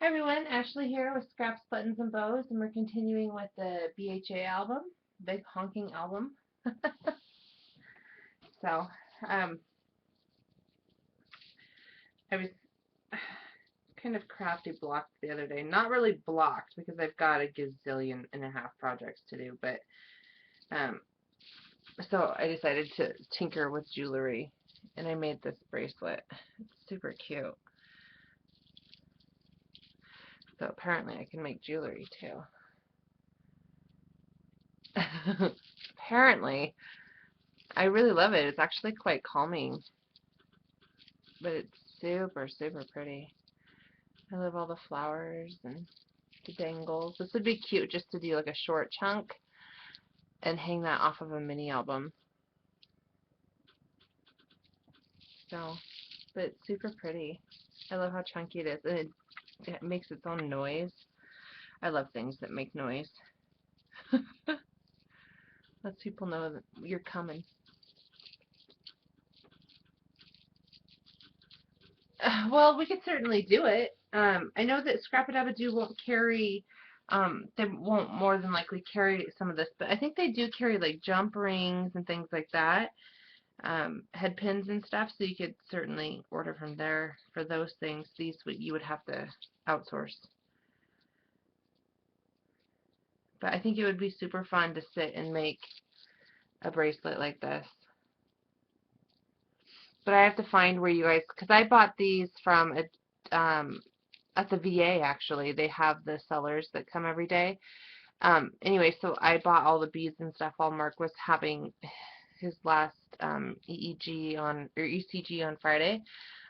Hi everyone, Ashley here with Scraps, Buttons, and Bows, and we're continuing with the BHA album, Big Honking Album. So, um, I was kind of crafty blocked the other day. Not really blocked because I've got a gazillion and a half projects to do, but so I decided to tinker with jewelry, and I made this bracelet. It's super cute. So apparently I can make jewelry too. Apparently. I really love it. It's actually quite calming, but it's super, super pretty. I love all the flowers and the dangles. This would be cute just to do like a short chunk and hang that off of a mini album. So, but it's super pretty. I love how chunky it is, and it makes its own noise. I love things that make noise. Lets people know that you're coming. Well, we could certainly do it. I know that Scrap-a-Dab-a-Doo won't carry, they won't more than likely carry some of this, but I think they do carry like jump rings and things like that, head pins and stuff, so you could certainly order from there for those things. These you would have to outsource. But I think it would be super fun to sit and make a bracelet like this. But I have to find where you guys, because I bought these from at the VA actually. They have the sellers that come every day. Anyway, so I bought all the beads and stuff while Mark was having his last EEG on or ECG on Friday.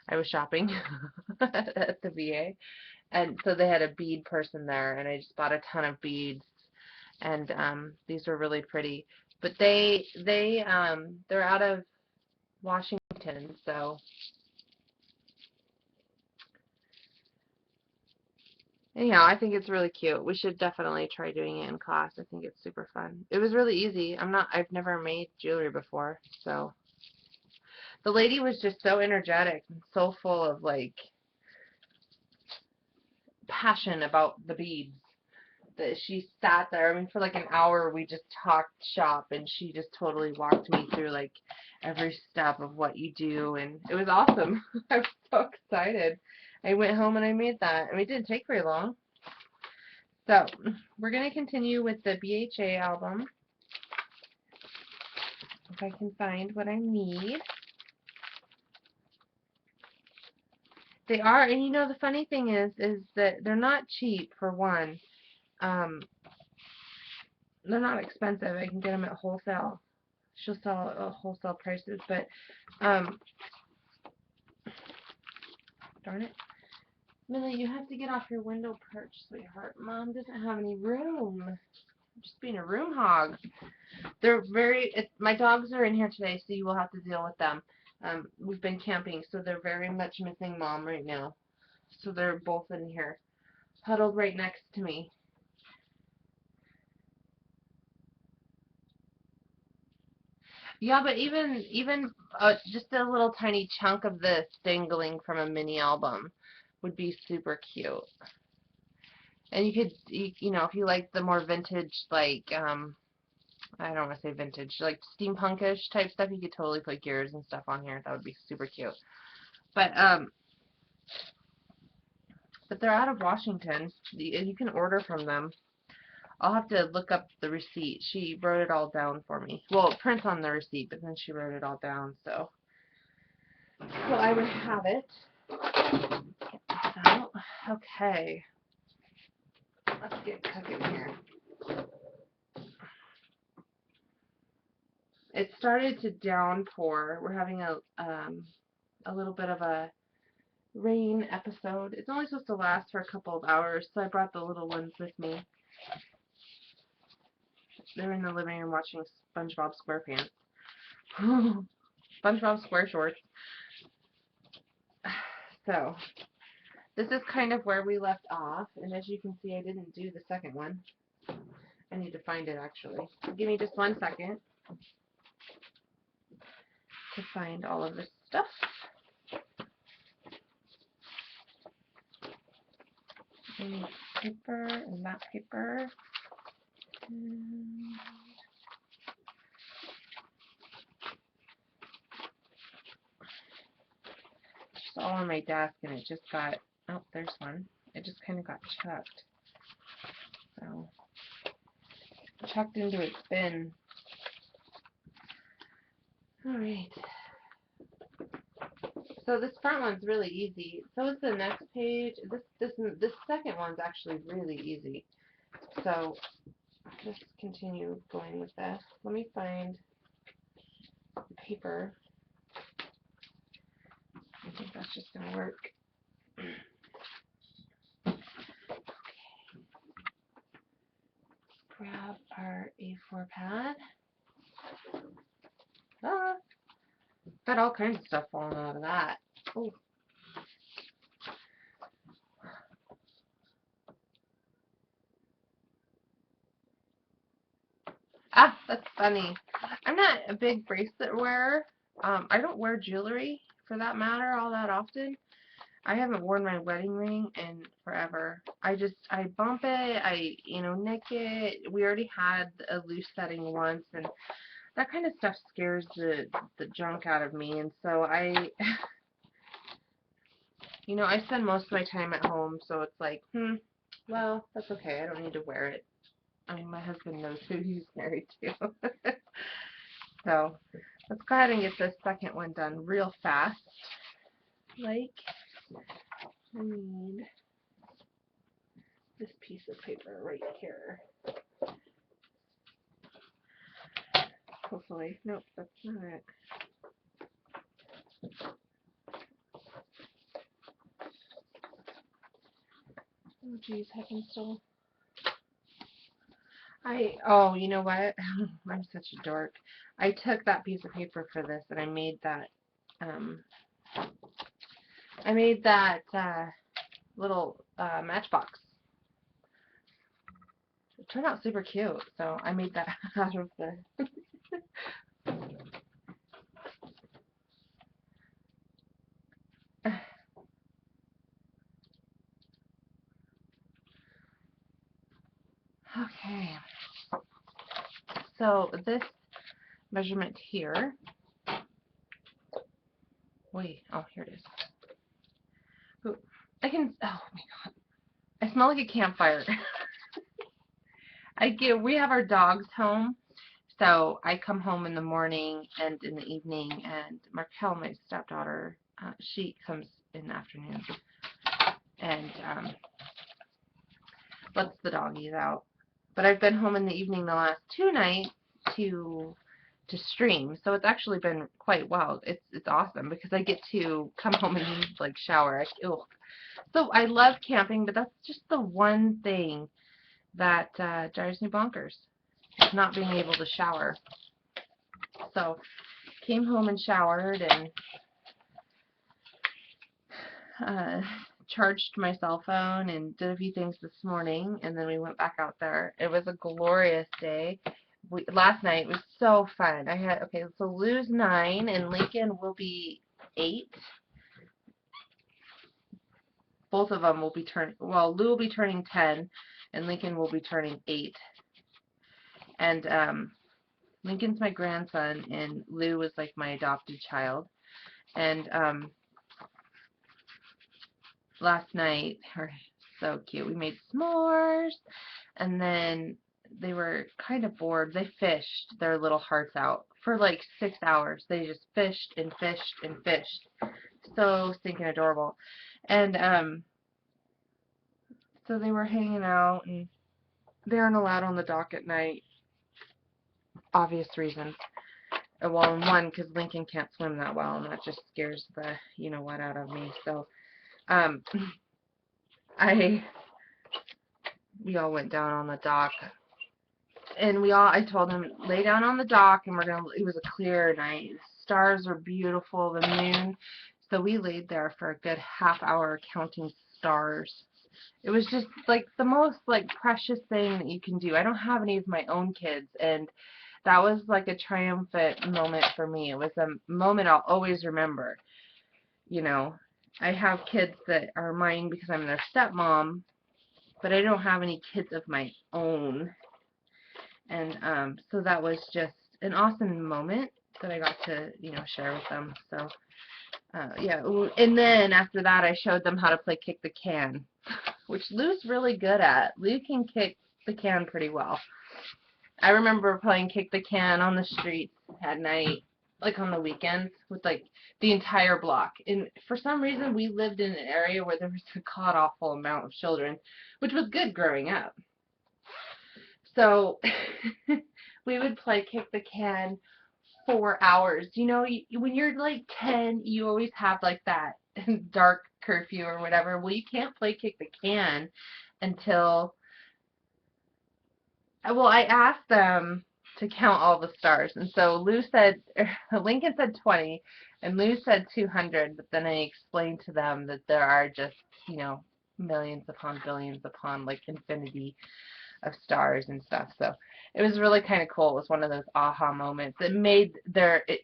I was shopping at the VA, and so they had a bead person there, and I just bought a ton of beads, and these were really pretty. But they're out of Washington, so anyhow, I think it's really cute. We should definitely try doing it in class. I think it's super fun. It was really easy. I've never made jewelry before, so the lady was just so energetic and so full of like passion about the beads that she sat there. I mean, for like an hour we just talked shop, and she just totally walked me through like every step of what you do, and it was awesome. I was so excited. I went home and I made that. I mean, it didn't take very long. So, we're going to continue with the BHA album. If I can find what I need. They are, and you know, the funny thing is that they're not cheap, for one. They're not expensive. I can get them at wholesale. She'll sell at wholesale prices, but, darn it. Millie, you have to get off your window perch, sweetheart. Mom doesn't have any room. I'm just being a room hog. My dogs are in here today, so you will have to deal with them. We've been camping, so they're very much missing Mom right now. So they're both in here, huddled right next to me. Yeah, but even just a little tiny chunk of this dangling from a mini album would be super cute. And you know, if you like the more vintage, like, I don't want to say vintage, like steampunkish type stuff, you could totally put gears and stuff on here. That would be super cute. But they're out of Washington. You can order from them. I'll have to look up the receipt. She wrote it all down for me. Well, it prints on the receipt, but then she wrote it all down, so I would have it. So, okay. Let's get cooking here. It started to downpour. We're having a little bit of a rain episode. It's only supposed to last for a couple of hours, so I brought the little ones with me. They're in the living room watching SpongeBob SquarePants. SpongeBob SquareShorts. So, this is kind of where we left off, and as you can see, I didn't do the second one. I need to find it, actually. Give me just 1 second to find all of this stuff. And paper and that paper. And it's all on my desk, and it just got, oh, there's one. It just kind of got chucked. So, chucked into its bin. Alright. So this front one's really easy. So is the next page. This second one's actually really easy. So let's continue going with this. Let me find the paper. I think that's just gonna work. Okay. Let's grab our A4 pad. Ah, got all kinds of stuff falling out of that. Oh. Ah, that's funny. I'm not a big bracelet wearer. I don't wear jewelry, for that matter, all that often. I haven't worn my wedding ring in forever. I bump it, nick it. We already had a loose setting once, and that kind of stuff scares the junk out of me. And so I spend most of my time at home, so it's like, well, that's okay. I don't need to wear it. I mean, my husband knows who he's married to. So let's go ahead and get this second one done real fast. I need this piece of paper right here. Hopefully. Nope, that's not it. Oh geez, heaven still. Oh, you know what? I'm such a dork. I took that piece of paper for this and I made that little matchbox. It turned out super cute, so I made that out of the Okay. So this measurement here. Wait, oh, here it is. Ooh, oh my god. I smell like a campfire. We have our dogs home, so I come home in the morning and in the evening, and Markel, my stepdaughter, she comes in the afternoon and lets the doggies out. But I've been home in the evening the last 2 nights to stream, so it's actually been quite well. It's awesome because I get to come home and like shower. So I love camping, but that's just the one thing that drives me bonkers, not being able to shower. So came home and showered and charged my cell phone and did a few things this morning, and then we went back out there. It was a glorious day. Last night was so fun. So Lou's 9 and Lincoln will be 8. Both of them will be Lou will be turning 10 and Lincoln will be turning 8. And Lincoln's my grandson and Lou was like my adopted child. And last night, they were so cute. We made s'mores, and then they were kind of bored. They fished their little hearts out for like 6 hours. They just fished and fished and fished. So stinking adorable. And so they were hanging out, and they aren't allowed on the dock at night. Obvious reasons. Well, one, because Lincoln can't swim that well, and that just scares the you-know-what out of me. So, we all went down on the dock, and I told him, lay down on the dock, and it was a clear night. The stars were beautiful, the moon. So we laid there for a good half hour counting stars. It was just like the most like precious thing that you can do. I don't have any of my own kids, and that was like a triumphant moment for me. It was a moment I'll always remember. I have kids that are mine because I'm their stepmom, but I don't have any kids of my own. And so that was just an awesome moment that I got to, share with them. So, yeah. And then after that, I showed them how to play kick the can, which Lou's really good at. Lou can kick the can pretty well. I remember playing kick the can on the streets at night, like on the weekends, with like the entire block. And for some reason, we lived in an area where there was a god-awful amount of children, which was good growing up. So we would play kick the can for hours. When you're like 10, you always have like that dark curfew or whatever. Well, you can't play kick the can until, well, I asked them to count all the stars. And so Lincoln said 20, and Lou said 200, but then I explained to them that there are just, millions upon billions upon like infinity of stars and stuff. So it was really kind of cool. It was one of those aha moments. It made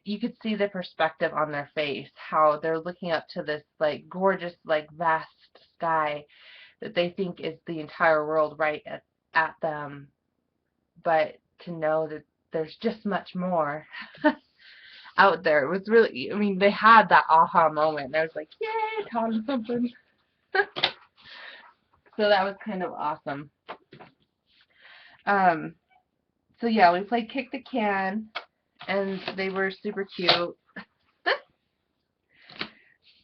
you could see the perspective on their face, how they're looking up to this like gorgeous, like vast sky that they think is the entire world right at them. But to know that there's just much more out there. It was really, they had that aha moment. And I was like, yay, taught them something. So that was kind of awesome. So yeah, we played kick the can, and they were super cute.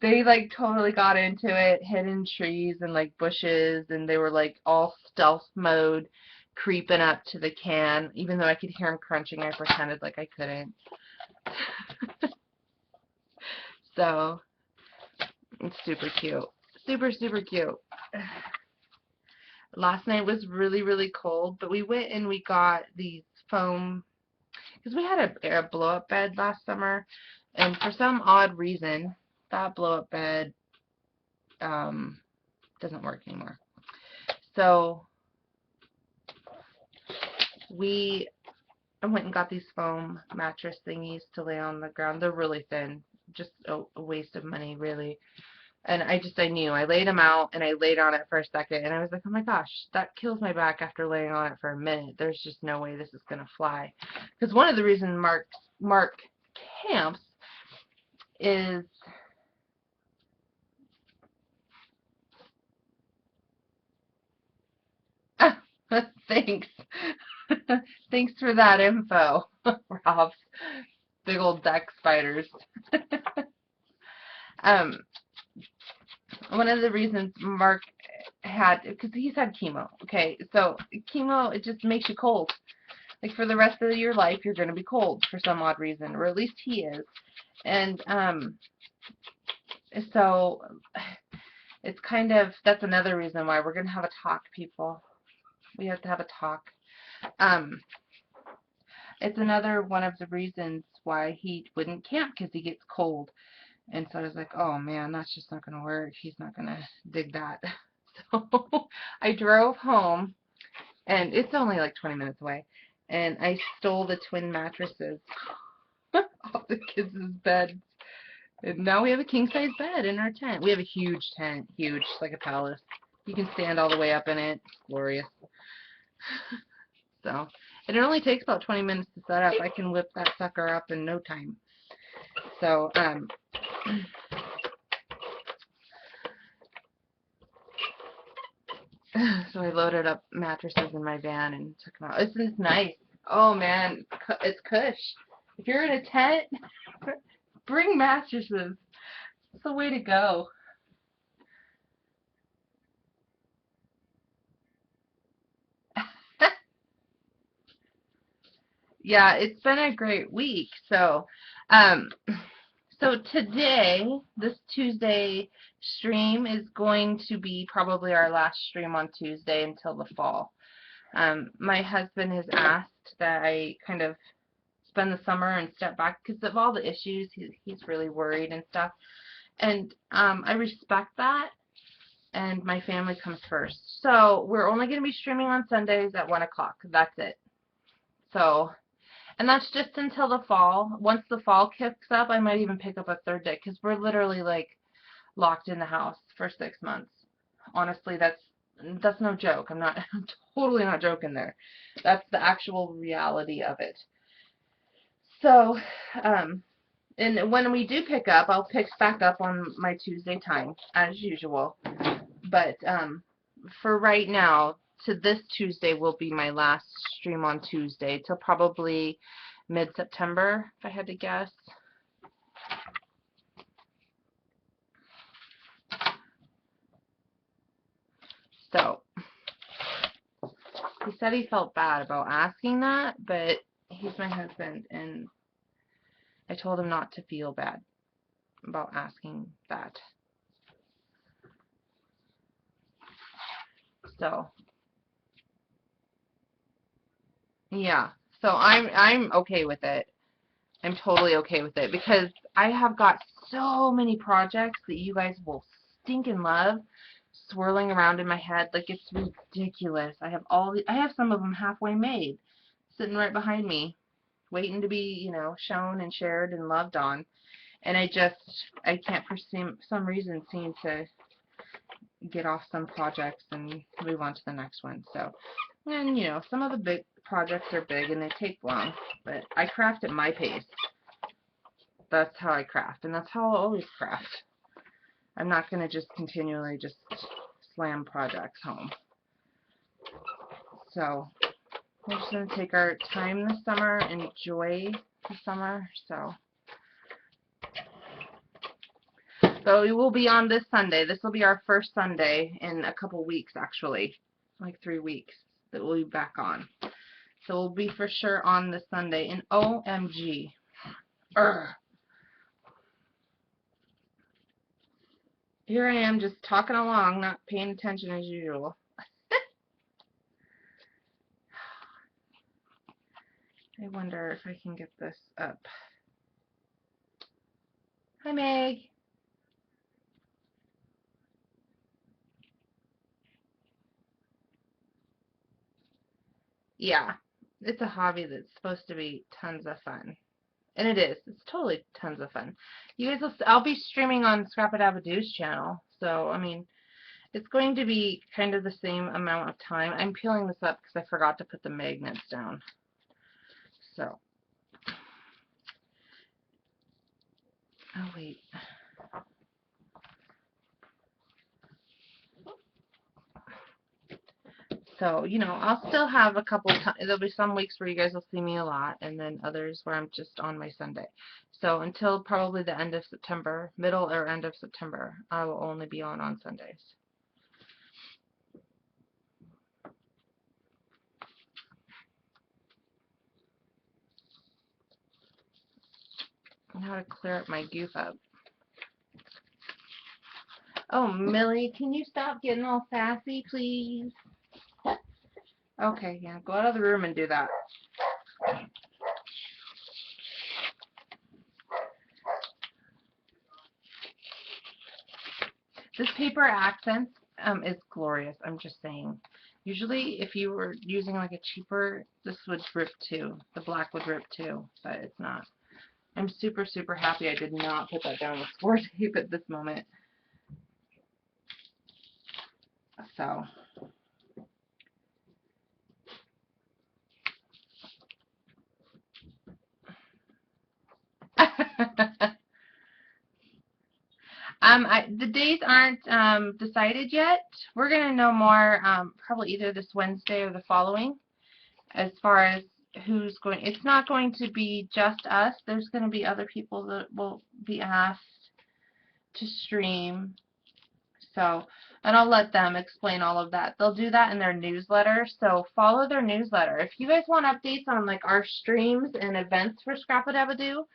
They like totally got into it, hid in trees and like bushes, and they were like all stealth mode, creeping up to the can. Even though I could hear them crunching, I pretended like I couldn't. So it's super cute. Super, super cute. Last night was really, really cold, but we went and we got these foam, because we had a blow-up bed last summer, and for some odd reason, that blow-up bed doesn't work anymore. So I went and got these foam mattress thingies to lay on the ground. They're really thin, just a waste of money, really. And I knew. I laid them out, and I laid on it for a second, and I was like, oh my gosh, that kills my back after laying on it for a minute. There's just no way this is going to fly. Because one of the reasons Mark camps is thanks. Thanks for that info, Rob's big old deck spiders. One of the reasons Mark had, because he's had chemo, okay, so chemo, it just makes you cold. Like for the rest of your life, you're going to be cold for some odd reason, or at least he is. And so it's kind of, that's another reason why we're going to have a talk, people. We have to have a talk. It's another one of the reasons why he wouldn't camp, because he gets cold. And so I was like, oh man, that's just not going to work. He's not going to dig that. So I drove home, and it's only like 20 minutes away, and I stole the twin mattresses off the kids' beds. And now we have a king-size bed in our tent. We have a huge tent, huge, like a palace. You can stand all the way up in it. It's glorious. So, and it only takes about 20 minutes to set up. I can whip that sucker up in no time. So, so I loaded up mattresses in my van and took them out. This is nice. Oh man, it's cush. If you're in a tent, bring mattresses. It's the way to go. Yeah, it's been a great week. So, so today, this Tuesday stream is going to be probably our last stream on Tuesday until the fall. My husband has asked that I kind of spend the summer and step back because of all the issues. He's really worried and stuff. And I respect that, and my family comes first. So we're only going to be streaming on Sundays at 1 o'clock. That's it. So, and that's just until the fall. Once the fall kicks up, I might even pick up a third day, because we're literally like locked in the house for 6 months. Honestly, that's That's no joke. I'm totally not joking there. That's the actual reality of it. So, and when we do pick up, I'll pick back up on my Tuesday time, as usual. But, for right now, to this Tuesday will be my last stream on Tuesday, till probably mid-September, if I had to guess. So, he said he felt bad about asking that, but he's my husband, and I told him not to feel bad about asking that. So, yeah. So I'm okay with it. I'm totally okay with it because I have got so many projects that you guys will stinking love swirling around in my head. Like, it's ridiculous. I have some of them halfway made, sitting right behind me, waiting to be, shown and shared and loved on. And I can't for some reason seem to get off some projects and move on to the next one. So, and some of the big projects are big and they take long, but I craft at my pace. That's how I craft, and that's how I'll always craft. I'm not going to just continually just slam projects home. So, we're just going to take our time this summer, enjoy the summer. So we will be on this Sunday. This will be our first Sunday in a couple weeks, actually. Like 3 weeks that we'll be back on. So we'll be for sure on this Sunday. And OMG. Here I am just talking along, not paying attention as usual. I wonder if I can get this up. Hi, Meg. Yeah, it's a hobby that's supposed to be tons of fun. And it is. It's totally tons of fun. You guys I'll be streaming on Scrap-a-Dab-a-Doo's channel. So, I mean, it's going to be kind of the same amount of time. I'm peeling this up because I forgot to put the magnets down. So. Oh, wait. So, I'll still have a couple times. There'll be some weeks where you guys will see me a lot, and then others where I'm just on my Sunday. So, until probably the end of September, middle or end of September, I will only be on Sundays. Now to clear up my goof up. Oh, Millie, can you stop getting all sassy, please? Okay, yeah, go out of the room and do that. This paper accent is glorious, I'm just saying. Usually, if you were using like a cheaper, this would rip too. The black would rip too, but it's not. I'm super, super happy I did not put that down with score tape at this moment. So. The days aren't decided yet. We're going to know more probably either this Wednesday or the following as far as who's going. It's not going to be just us. There's going to be other people that will be asked to stream. So, and I'll let them explain all of that. They'll do that in their newsletter, so follow their newsletter. If you guys want updates on like our streams and events for Scrap-a-Dab-a-Doo,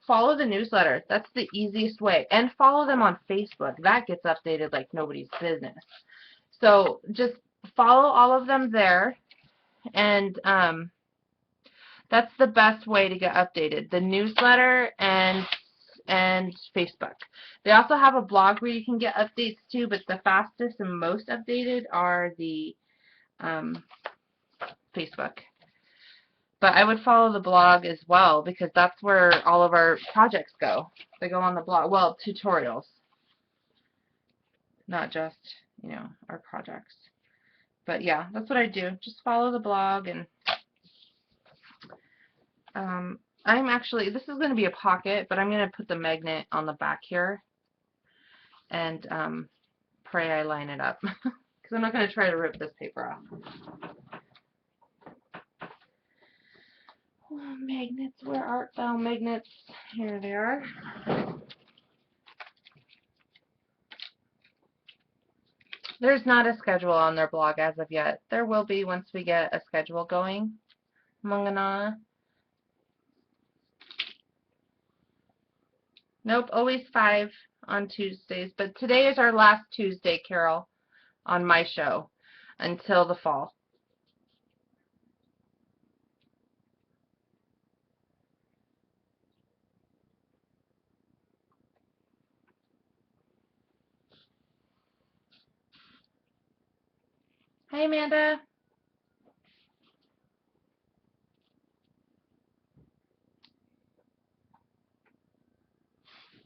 follow the newsletter. That's the easiest way. And follow them on Facebook. That gets updated like nobody's business. So just follow all of them there, and that's the best way to get updated. The newsletter and Facebook. They also have a blog where you can get updates too, but the fastest and most updated are the Facebook. But I would follow the blog as well because that's where all of our projects go. They go on the blog. Well, tutorials. Not just, our projects. But yeah, that's what I do. Just follow the blog, and I'm actually, this is going to be a pocket, but I'm going to put the magnet on the back here, and pray I line it up, because I'm not going to try to rip this paper off. Oh, magnets, where art thou, magnets? Here they are. There's not a schedule on their blog as of yet. There will be once we get a schedule going. Mangana. Nope, always 5 on Tuesdays. But today is our last Tuesday, Carol, on my show until the fall. Hey, Amanda.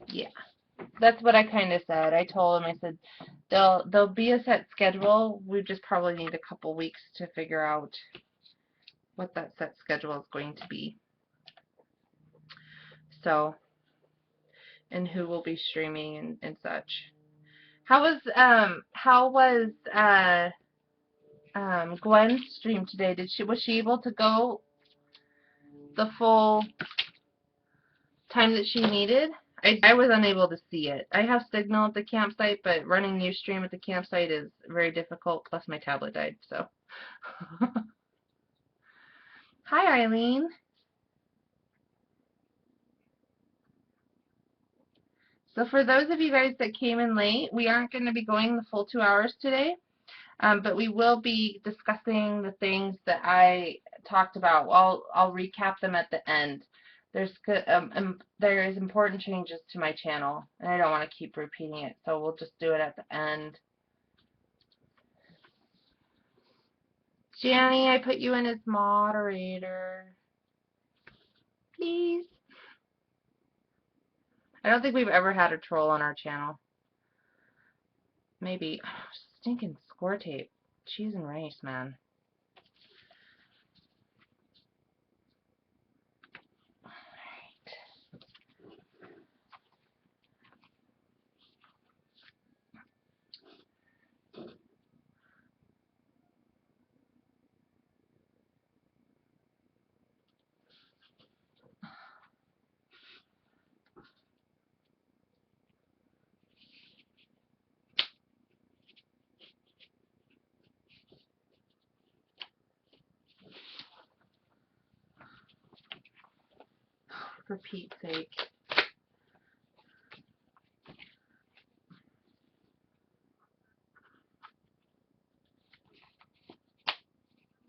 Yeah, that's what I kind of said. I told him, I said, there'll be a set schedule. We just probably need a couple weeks to figure out what that set schedule is going to be. So, and who will be streaming and such. How was Gwen's stream today? Was she able to go the full time that she needed? I was unable to see it. I have signal at the campsite, but running Ustream at the campsite is very difficult, plus my tablet died, so. Hi, Eileen. So for those of you guys that came in late, we aren't going to be going the full 2 hours today, but we will be discussing the things that I talked about. I'll recap them at the end. There is important changes to my channel, and I don't want to keep repeating it, so we'll just do it at the end. Janny, I put you in as moderator. Please. I don't think we've ever had a troll on our channel. Maybe. Oh, stinking score tape. Cheese and rice, man. For Pete's sake.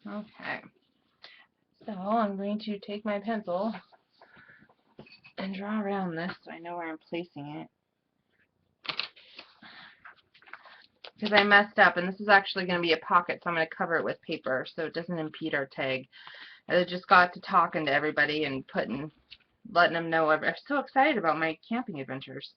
Okay. So I'm going to take my pencil and draw around this so I know where I'm placing it. Because I messed up, and this is actually going to be a pocket, so I'm going to cover it with paper so it doesn't impede our tag. I just got to talking to everybody and letting them know. I'm so excited about my camping adventures.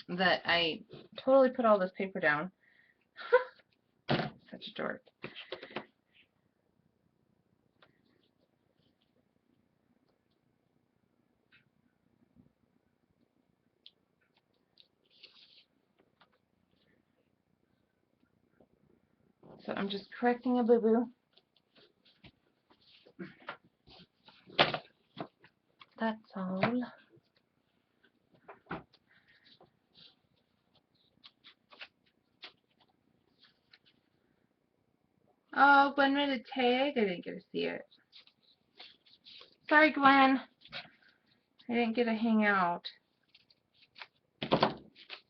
That I totally put all this paper down. Such a dork. So I'm just correcting a boo-boo. That's all. Oh, Gwen made a tag. I didn't get to see it. Sorry, Gwen. I didn't get to hang out.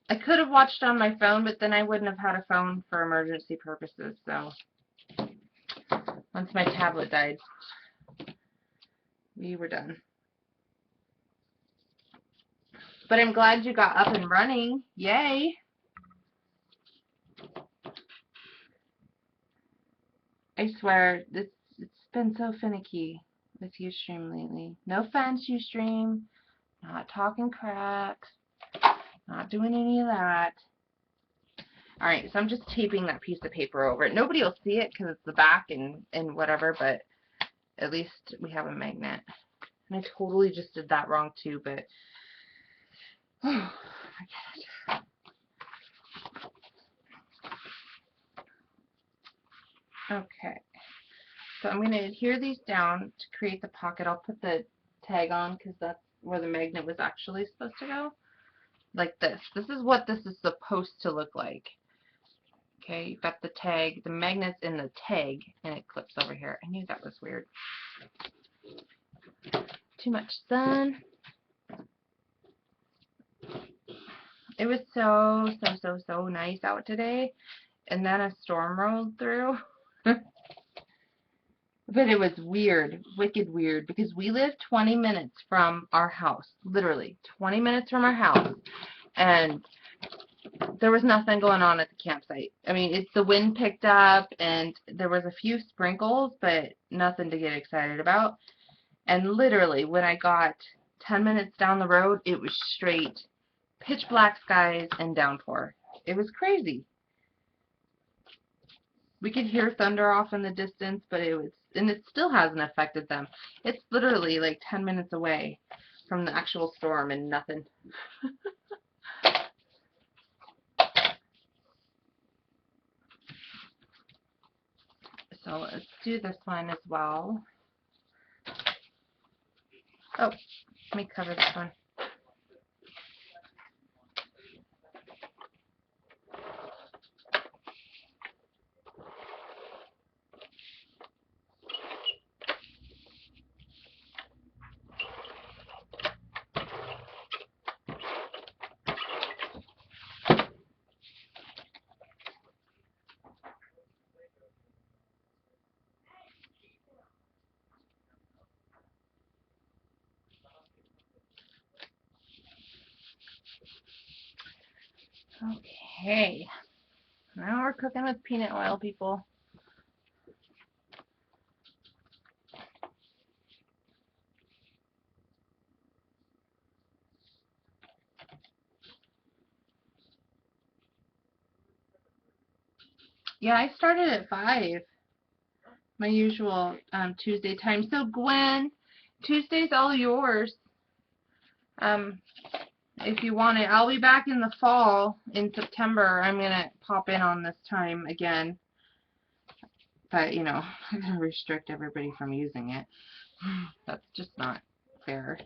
I could have watched on my phone, but then I wouldn't have had a phone for emergency purposes, so once my tablet died, we were done. But I'm glad you got up and running. Yay. I swear, it's been so finicky with Ustream lately. No offense, Ustream. Not talking crap. Not doing any of that. Alright, so I'm just taping that piece of paper over it. Nobody will see it because it's the back and whatever, but at least we have a magnet. And I totally just did that wrong too, but oh, forget it. Okay, so I'm going to adhere these down to create the pocket. I'll put the tag on because that's where the magnet was actually supposed to go. Like this. This is what this is supposed to look like. Okay, you've got the tag, the magnet's in the tag, and it clips over here. I knew that was weird. Too much sun. It was so nice out today, and then a storm rolled through. But it was weird, wicked weird, because we live 20 minutes from our house, literally 20 minutes from our house, and there was nothing going on at the campsite. I mean, the wind picked up, and there was a few sprinkles, but nothing to get excited about. And literally, when I got 10 minutes down the road, it was straight pitch black skies and downpour. It was crazy. We could hear thunder off in the distance, but and it still hasn't affected them. It's literally like 10 minutes away from the actual storm and nothing. So let's do this one as well. Oh, let me cover this one. Okay, now we're cooking with peanut oil, people. Yeah, I started at 5, my usual Tuesday time. So Gwen, Tuesday's all yours. If you want it, I'll be back in the fall in September. I'm gonna pop in on this time again. But, you know, I'm going to restrict everybody from using it. That's just not fair.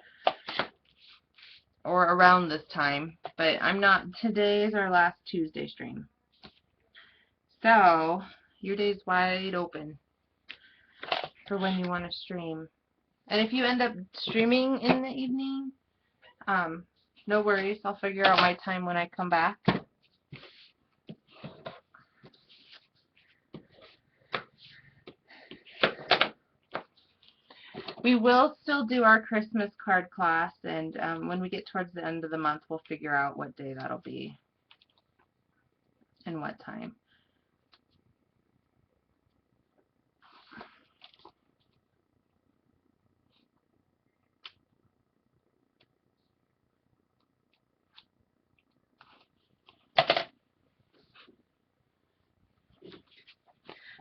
Or around this time. But I'm not. Today is our last Tuesday stream. So, your day's wide open for when you want to stream. And if you end up streaming in the evening, no worries. I'll figure out my time when I come back. We will still do our Christmas card class, and when we get towards the end of the month, we'll figure out what day that'll be and what time.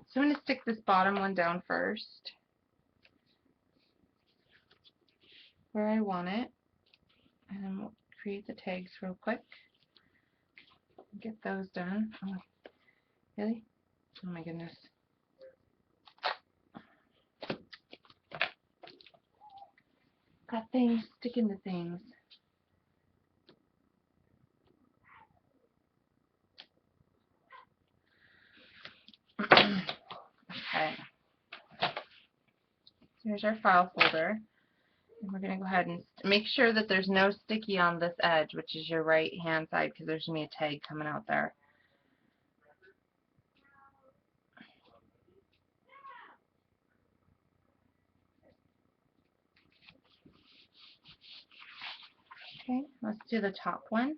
So I'm going to stick this bottom one down first where I want it, and then we'll create the tags real quick. Get those done. Oh, really? Oh my goodness. Got things sticking to things. Okay. So here's our file folder. And we're going to go ahead and make sure that there's no sticky on this edge, which is your right hand side, because there's going to be a tag coming out there. Okay, let's do the top one.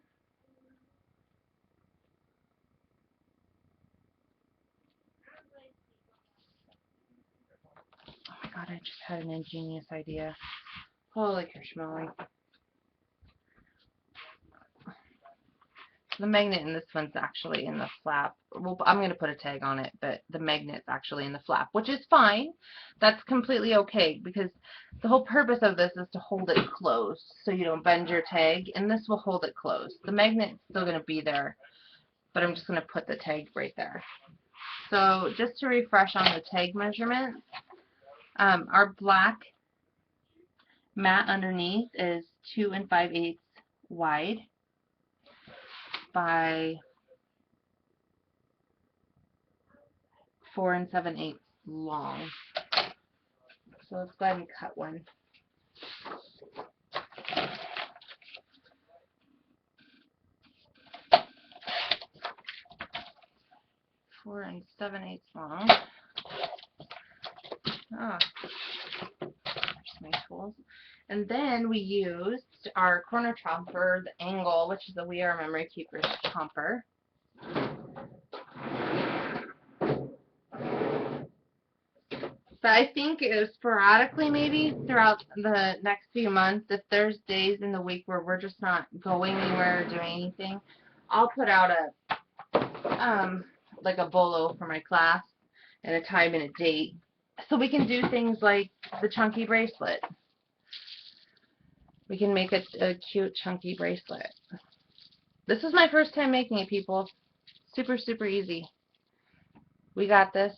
Oh my god, I just had an ingenious idea. Holy kerschmoly. The magnet in this one's actually in the flap. Well, I'm going to put a tag on it, but the magnet's actually in the flap, which is fine. That's completely okay, because the whole purpose of this is to hold it closed so you don't bend your tag, and this will hold it closed. The magnet's still going to be there, but I'm just going to put the tag right there. So just to refresh on the tag measurements, our black mat underneath is 2 5/8 wide by 4 7/8 long. So let's go ahead and cut one. 4 7/8 long. Ah, there's my tools. And then we used our corner chomper, the angle, which is a We Are Memory Keepers chomper. But I think it was sporadically, maybe throughout the next few months, if there's days in the week where we're just not going anywhere or doing anything, I'll put out like a bolo for my class and a time and a date, so we can do things like the chunky bracelet. We can make a cute chunky bracelet. This is my first time making it, people. Super, super easy. We got this.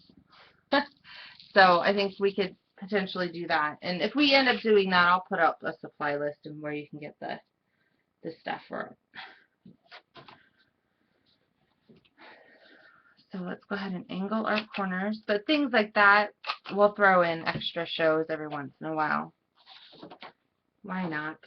So I think we could potentially do that. And if we end up doing that, I'll put up a supply list and where you can get the stuff for it. So let's go ahead and angle our corners. But things like that, we'll throw in extra shows every once in a while. Why not?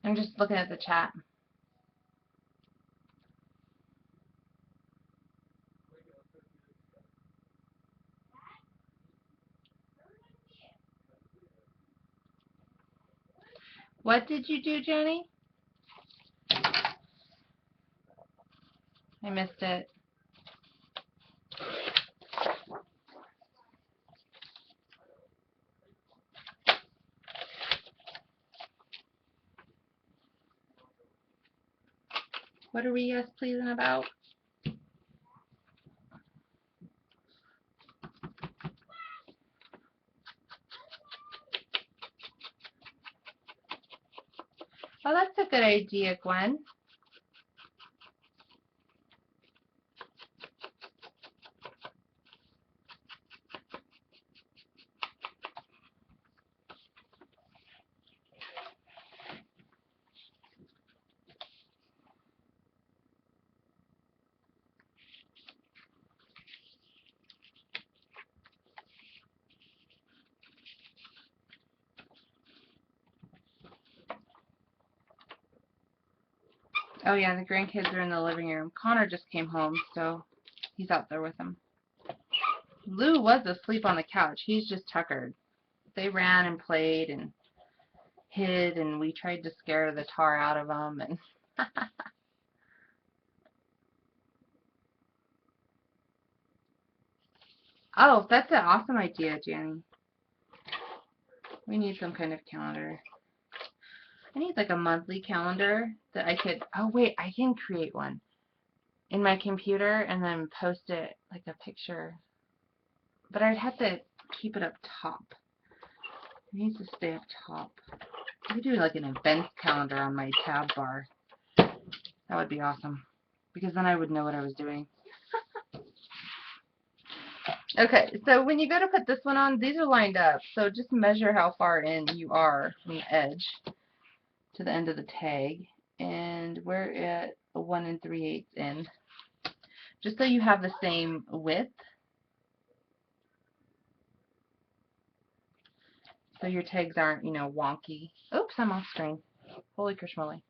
I'm just looking at the chat. What did you do, Jenny? I missed it. What are we yes pleasing about? Oh, that's a good idea, Gwen. Oh yeah, the grandkids are in the living room. Connor just came home, so he's out there with them. Lou was asleep on the couch. He's just tuckered. They ran and played and hid, and we tried to scare the tar out of them. And oh, that's an awesome idea, Jenny. We need some kind of calendar. I need like a monthly calendar that I could, oh wait, I can create one in my computer and then post it like a picture. But I'd have to keep it up top. It needs to stay up top. I could do like an events calendar on my tab bar. That would be awesome, because then I would know what I was doing. Okay, so when you go to put this one on, these are lined up. So just measure how far in you are from the edge. to the end of the tag, and we're at a 1 3/8 in, just so you have the same width, so your tags aren't, you know, wonky. Oops, I'm off screen. Holy Krishmoli.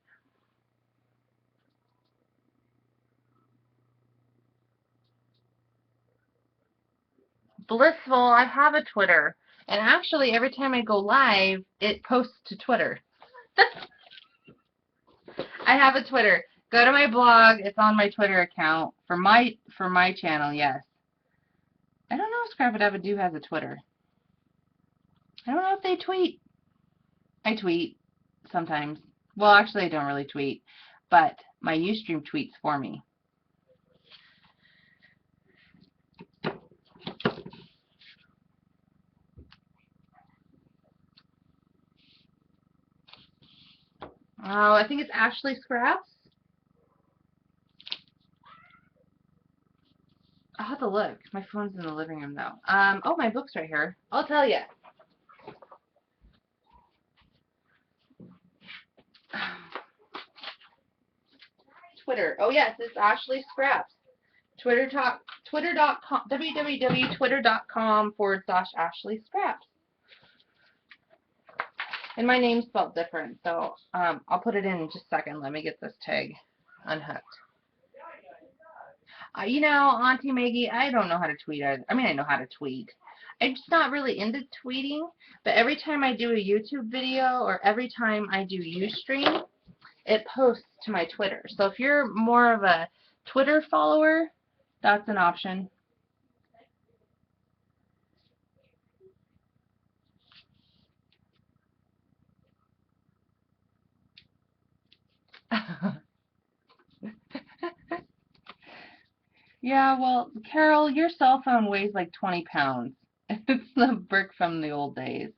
Blissful, I have a Twitter, and actually every time I go live, it posts to Twitter. I have a Twitter. Go to my blog. It's on my Twitter account for my channel. Yes. I don't know if Scrabadabadoo has a Twitter. I don't know if they tweet. I tweet sometimes. Well, actually, I don't really tweet, but my Ustream tweets for me. Oh, I think it's Ashley Scraps. I'll have to look. My phone's in the living room, though. Oh, my book's right here. I'll tell you. Twitter. Oh, yes, it's Ashley Scraps. Twitter.com, www.twitter.com/Ashley Scraps. And my name's spelled different, so I'll put it in just a second. Let me get this tag unhooked. You know, Auntie Maggie, I don't know how to tweet either. I mean, I know how to tweet. I'm just not really into tweeting, but every time I do a YouTube video or every time I do Ustream, it posts to my Twitter. So if you're more of a Twitter follower, that's an option. Yeah, well, Carol, your cell phone weighs like 20 pounds. It's the brick from the old days.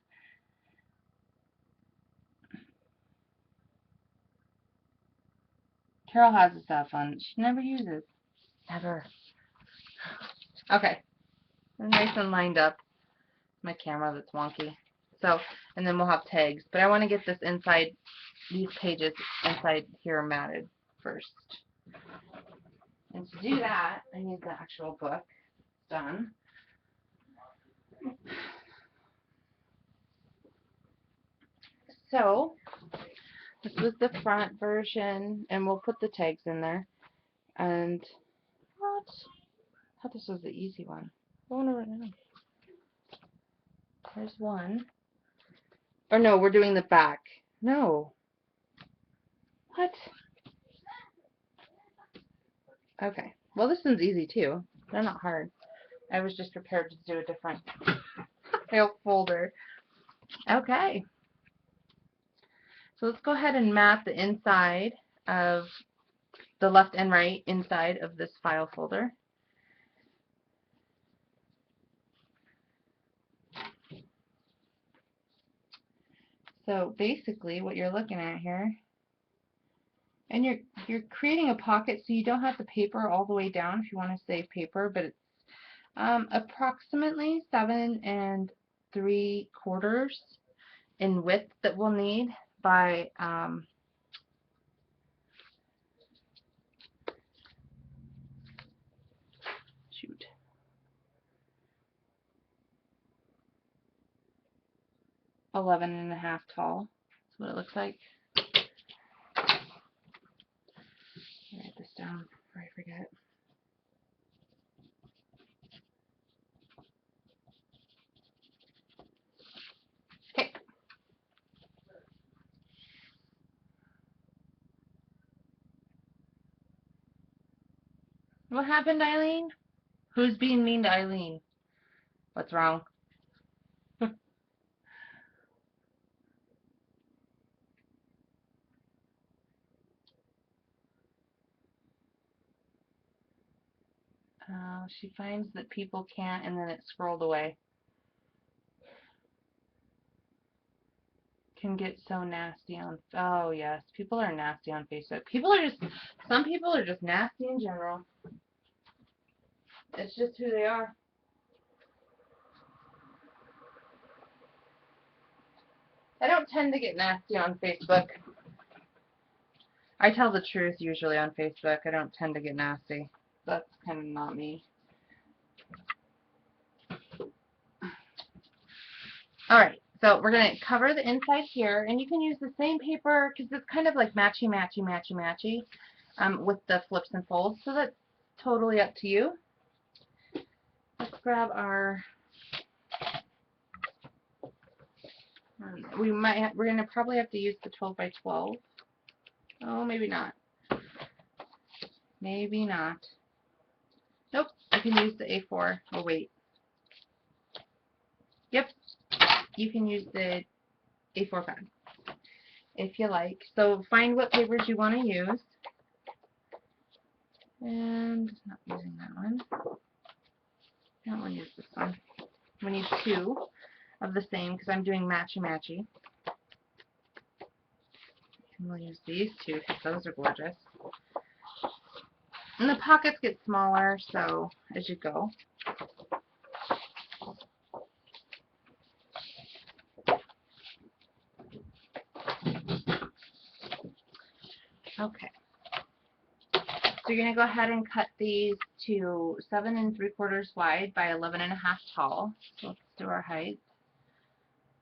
Carol has a cell phone. She never uses. Ever. Okay. Nice and lined up. My camera that's wonky. So, and then we'll have tags. But I want to get this inside, these pages inside here matted first. And to do that, I need the actual book done. So, this was the front version, and we'll put the tags in there. And, what? I thought this was the easy one. I wonder right now. There's one. Or no, we're doing the back. No. What? Okay. Well, this one's easy too. They're not hard. I was just prepared to do a different folder. Okay. So let's go ahead and map the inside of the left and right inside of this file folder. So basically what you're looking at here, and you're creating a pocket so you don't have the paper all the way down if you want to save paper, but it's approximately 7 3/4 in width that we'll need by 11.5 tall. That's what it looks like. Write this down before I forget. Okay. What happened, Eileen? Who's being mean to Eileen? What's wrong? She finds that people can't, and then it scrolled away. Can get so nasty on. Oh yes, people are nasty on Facebook. Some people are just nasty in general. It's just who they are. I don't tend to get nasty on Facebook. I tell the truth usually on Facebook. I don't tend to get nasty. That's kind of not me. Alright, so we're going to cover the inside here, and you can use the same paper because it's kind of like matchy with the flips and folds, so that's totally up to you. Let's grab our, we're going to probably have to use the 12 by 12. Oh, maybe not. Maybe not. Nope, I can use the A4. Oh, wait. Yep, you can use the A4 pad if you like. So find what papers you want to use. And not using that one. I don't want to use this one. We need two of the same because I'm doing matchy. And we'll use these two because those are gorgeous. And the pockets get smaller, so as you go. Okay. So you're going to go ahead and cut these to 7 3/4 wide by 11 1/2 tall. So let's do our height.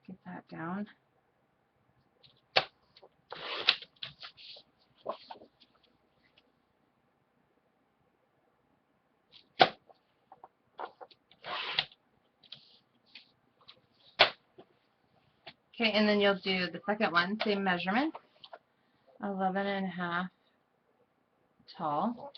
Get that down. Okay, and then you'll do the second one, same measurement, 11 1/2 tall.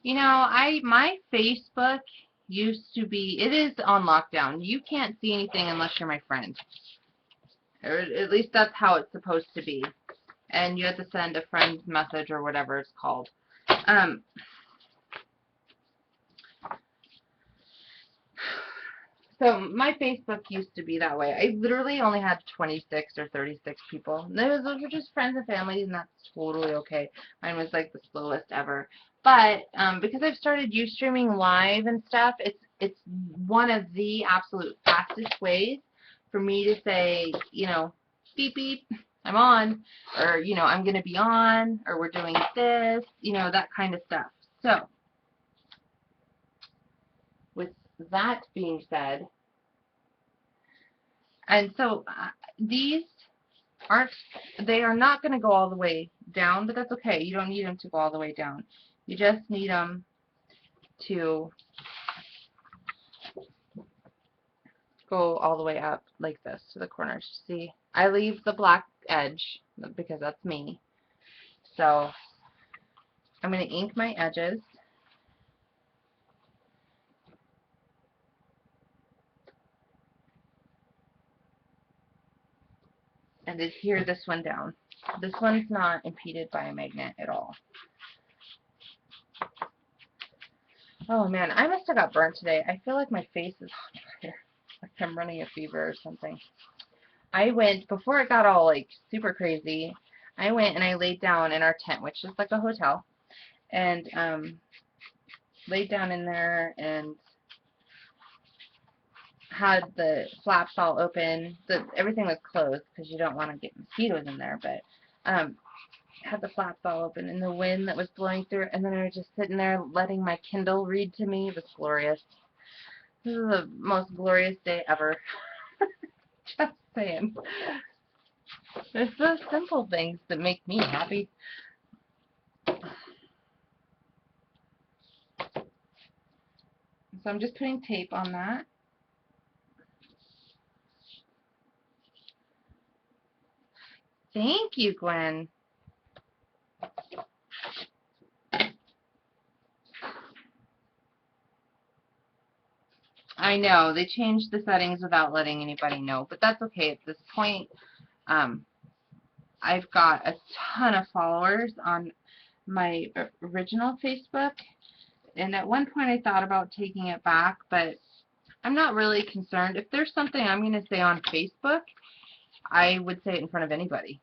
You know, my Facebook used to be, it is on lockdown. You can't see anything unless you're my friend. Or at least that's how it's supposed to be. And you have to send a friend's message or whatever it's called. So my Facebook used to be that way. I literally only had 26 or 36 people. Those were just friends and family, and that's totally okay. Mine was like the slowest ever. But because I've started Ustreaming live and stuff, it's one of the absolute fastest ways for me to say, you know, beep beep, I'm on, or you know, I'm gonna be on, or we're doing this, you know, that kind of stuff. So with that being said, and so these they are not going to go all the way down, but that's okay. You don't need them to go all the way down. You just need them to go all the way up like this to the corners. See, I leave the black edge because that's me. So I'm going to ink my edges. And adhere this one down. This one's not impeded by a magnet at all. Oh man, I must have got burnt today. I feel like my face is on fire. Like I'm running a fever or something. I went, before it got all like super crazy, I went and I laid down in our tent, which is like a hotel, and laid down in there and had the flaps all open. Everything was closed because you don't want to get mosquitoes in there, but had the flaps all open and the wind that was blowing through, and then I was just sitting there letting my Kindle read to me. It was glorious. This is the most glorious day ever. Just saying. It's those simple things that make me happy. So I'm just putting tape on that. Thank you, Gwen. I know, they changed the settings without letting anybody know, but that's okay at this point. I've got a ton of followers on my original Facebook, and at one point I thought about taking it back, but I'm not really concerned. If there's something I'm going to say on Facebook, I would say it in front of anybody,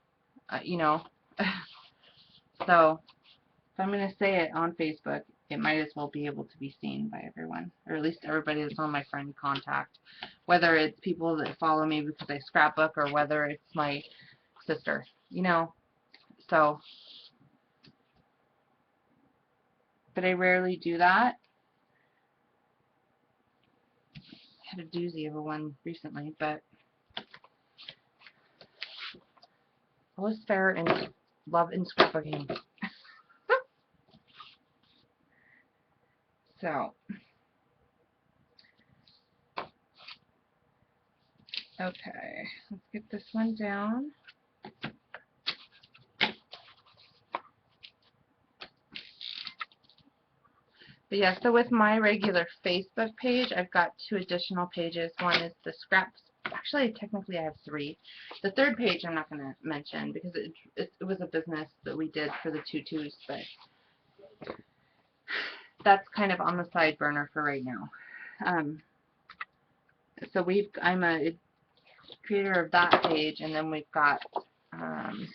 you know. So if I'm going to say it on Facebook, it might as well be able to be seen by everyone, or at least everybody that's on my friend contact, whether it's people that follow me because I scrapbook or whether it's my sister, you know. So, but I rarely do that. I had a doozy of a one recently, but I was fair and love in scrapbooking. So, okay, let's get this one down. But yeah, so with my regular Facebook page, I've got 2 additional pages. One is the scraps. Actually, technically I have 3. The third page I'm not going to mention because it was a business that we did for the tutus, but that's kind of on the side burner for right now. So I'm a creator of that page, and then we've got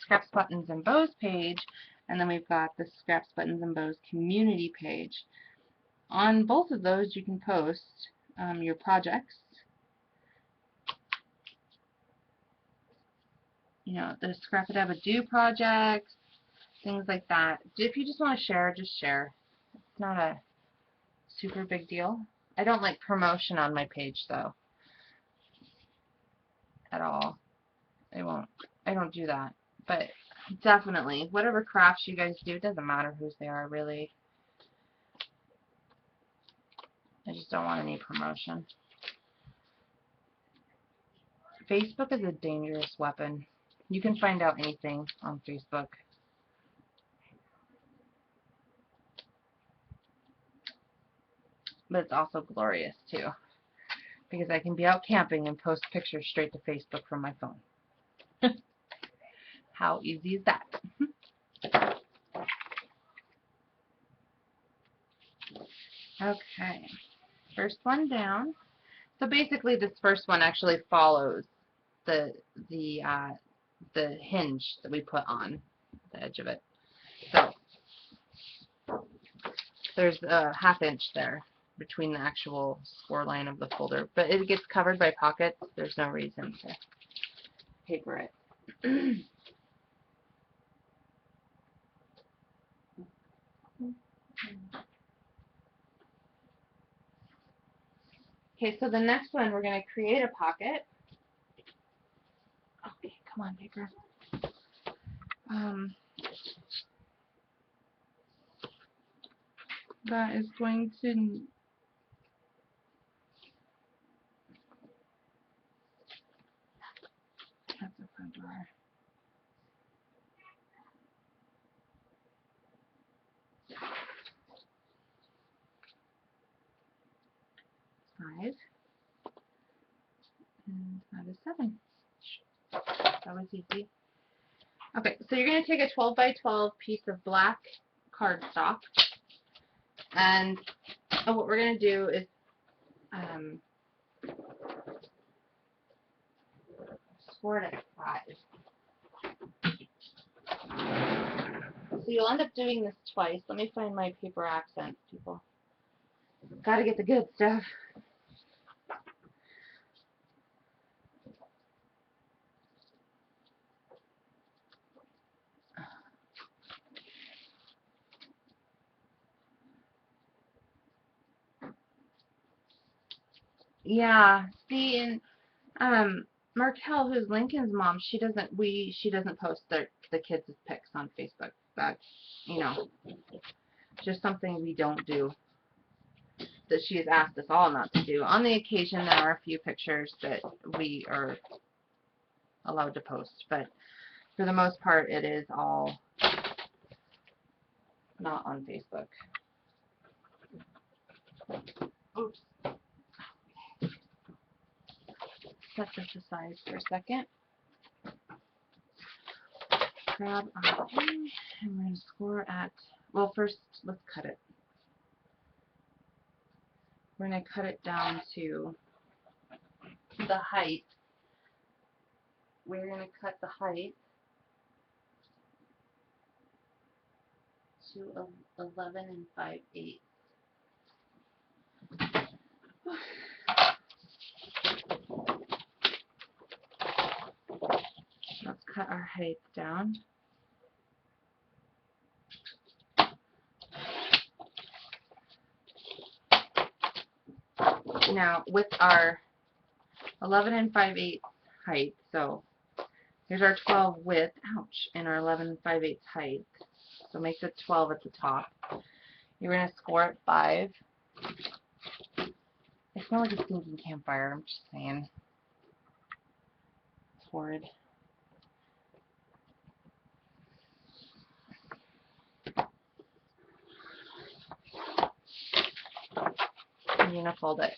Scraps, Buttons, and Bows page, and then we've got the Scraps, Buttons, and Bows community page. On both of those, you can post your projects. You know, the Scrap-a-Dab-a-Doo projects, things like that. If you just want to share, just share. It's not a super big deal. I don't like promotion on my page, though, at all. I don't do that. But definitely, whatever crafts you guys do, it doesn't matter whose they are, really. I just don't want any promotion. Facebook is a dangerous weapon. You can find out anything on Facebook. But it's also glorious, too. Because I can be out camping and post pictures straight to Facebook from my phone. How easy is that? Okay. First one down. So basically this first one actually follows the hinge that we put on the edge of it. So there's a 1/2 inch there between the actual score line of the folder, but it gets covered by pockets. There's no reason to paper it. Okay, so the next one we're going to create a pocket. Okay, come on, paper. That is going to that's a front door. Five. And that is 7. That was easy. Okay, so you're going to take a 12 by 12 piece of black cardstock, and what we're going to do is score it at 5. So you'll end up doing this twice. Let me find my paper accents, people. Gotta get the good stuff. Yeah, see, and Markel, who's Lincoln's mom, she doesn't post the kids' pics on Facebook. That's, you know, just something we don't do, that she has asked us all not to do. On the occasion, there are a few pictures that we are allowed to post, but for the most part, it is all not on Facebook. Oops. Set this aside for a second. Grab our thing, and we're going to score at, well, first, let's cut it. We're going to cut it down to the height. We're going to cut the height to 11 5/8. Let's cut our height down. Now with our 11 5/8 height, so here's our 12 width, ouch, and our 11 5/8 height. So make it 12 at the top. You're going to score it 5. I smell like a stinking campfire, I'm just saying. It's horrid. And you're going to fold it.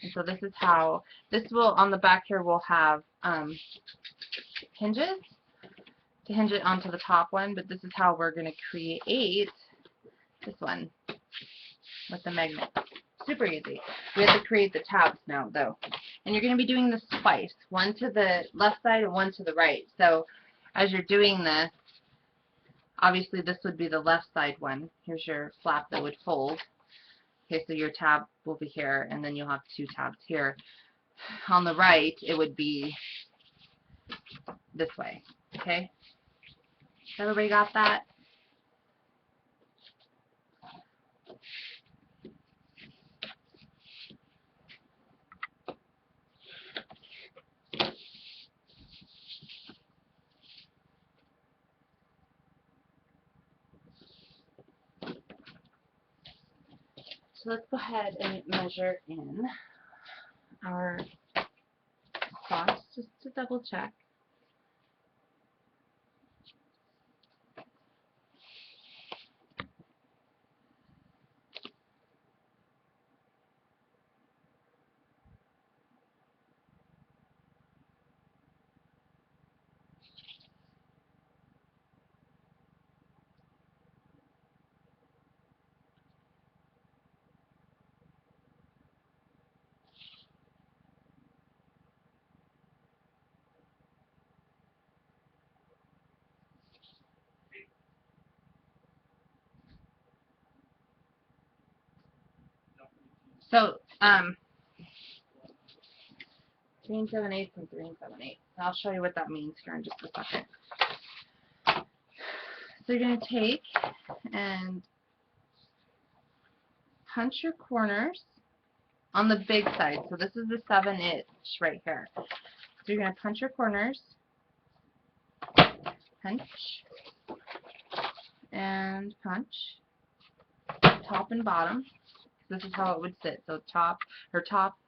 And so this is how, this will, on the back here, will have hinges to hinge it onto the top one, but this is how we're going to create this one with the magnet. Super easy. We have to create the tabs now, though. And you're going to be doing this twice, one to the left side and one to the right. So as you're doing this, obviously this would be the left side one. Here's your flap that would fold. Okay, so your tab will be here, and then you'll have 2 tabs here. On the right, it would be this way. Okay? Everybody got that? So let's go ahead and measure in our cross just to double check. So, 3 7/8 and 3 7/8. I'll show you what that means here in just a second. So you're going to take and punch your corners on the big side. So this is the 7" right here. So you're going to punch your corners, punch, and punch, top and bottom. This is how it would sit. So top,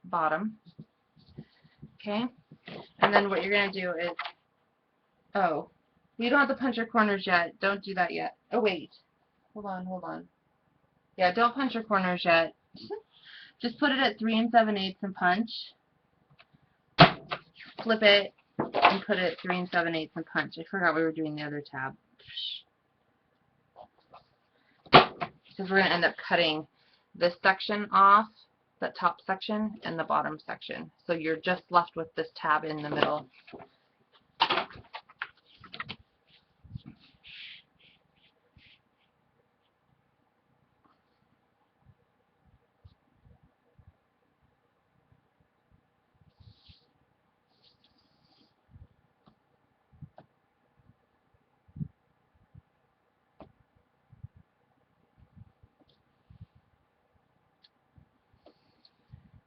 bottom. Okay? And then what you're going to do is, oh, you don't have to punch your corners yet. Don't do that yet. Oh, wait. Hold on. Yeah, don't punch your corners yet. Just put it at 3 7/8 and punch. Flip it and put it at 3 7/8 and punch. I forgot we were doing the other tab. Because we're going to end up cutting this section off, that top section, and the bottom section. So you're just left with this tab in the middle.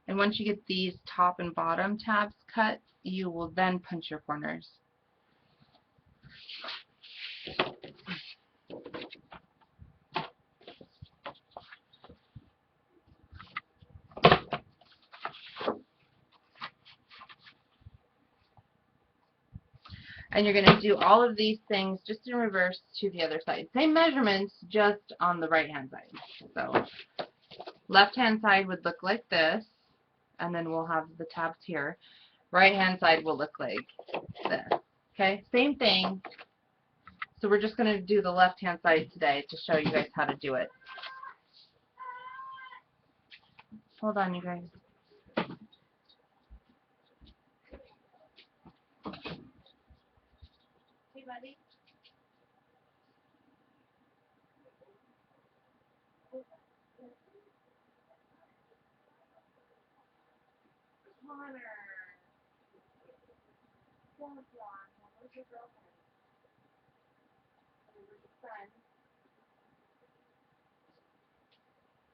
And once you get these top and bottom tabs cut, you will then punch your corners. And you're going to do all of these things just in reverse to the other side. Same measurements, just on the right hand side. So left hand side would look like this, and then we'll have the tabs here. Right hand side will look like this. Okay, same thing. So we're just going to do the left hand side today to show you guys how to do it. Hold on, you guys. Hey, buddy.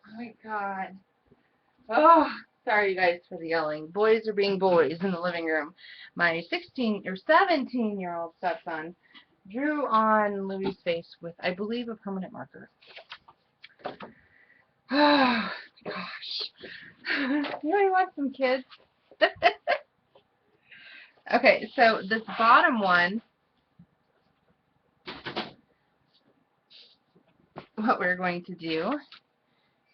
Oh my God. Oh, sorry you guys for the yelling. Boys are being boys in the living room. My 16 or 17-year-old stepson drew on Louie's face with, I believe, a permanent marker. Oh, gosh. You really want some kids? Okay, so this bottom one, what we're going to do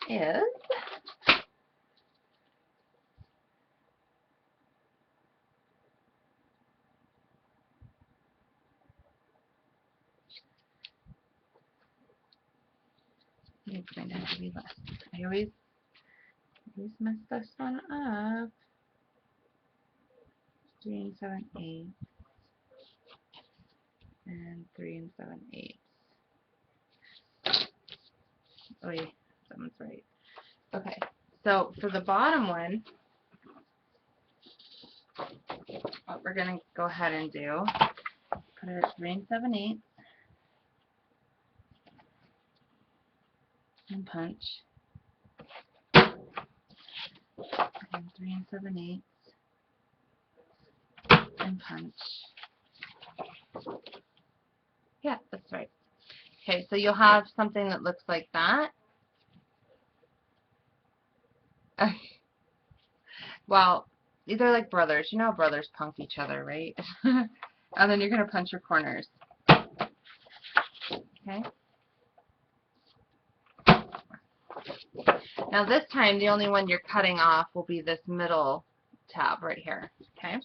is it's going to have to be less. I always mess this one up. 3 7/8 and 3 7/8. Oh yeah, someone's right. Okay, so for the bottom one, what we're gonna go ahead and do, put it at 3 7/8 and punch, and 3 7/8 and punch. Yeah, that's right. Okay, so you'll have something that looks like that. Well, they're like brothers. You know how brothers punk each other, right? And then you're going to punch your corners. Okay? Now this time, the only one you're cutting off will be this middle tab right here. Okay?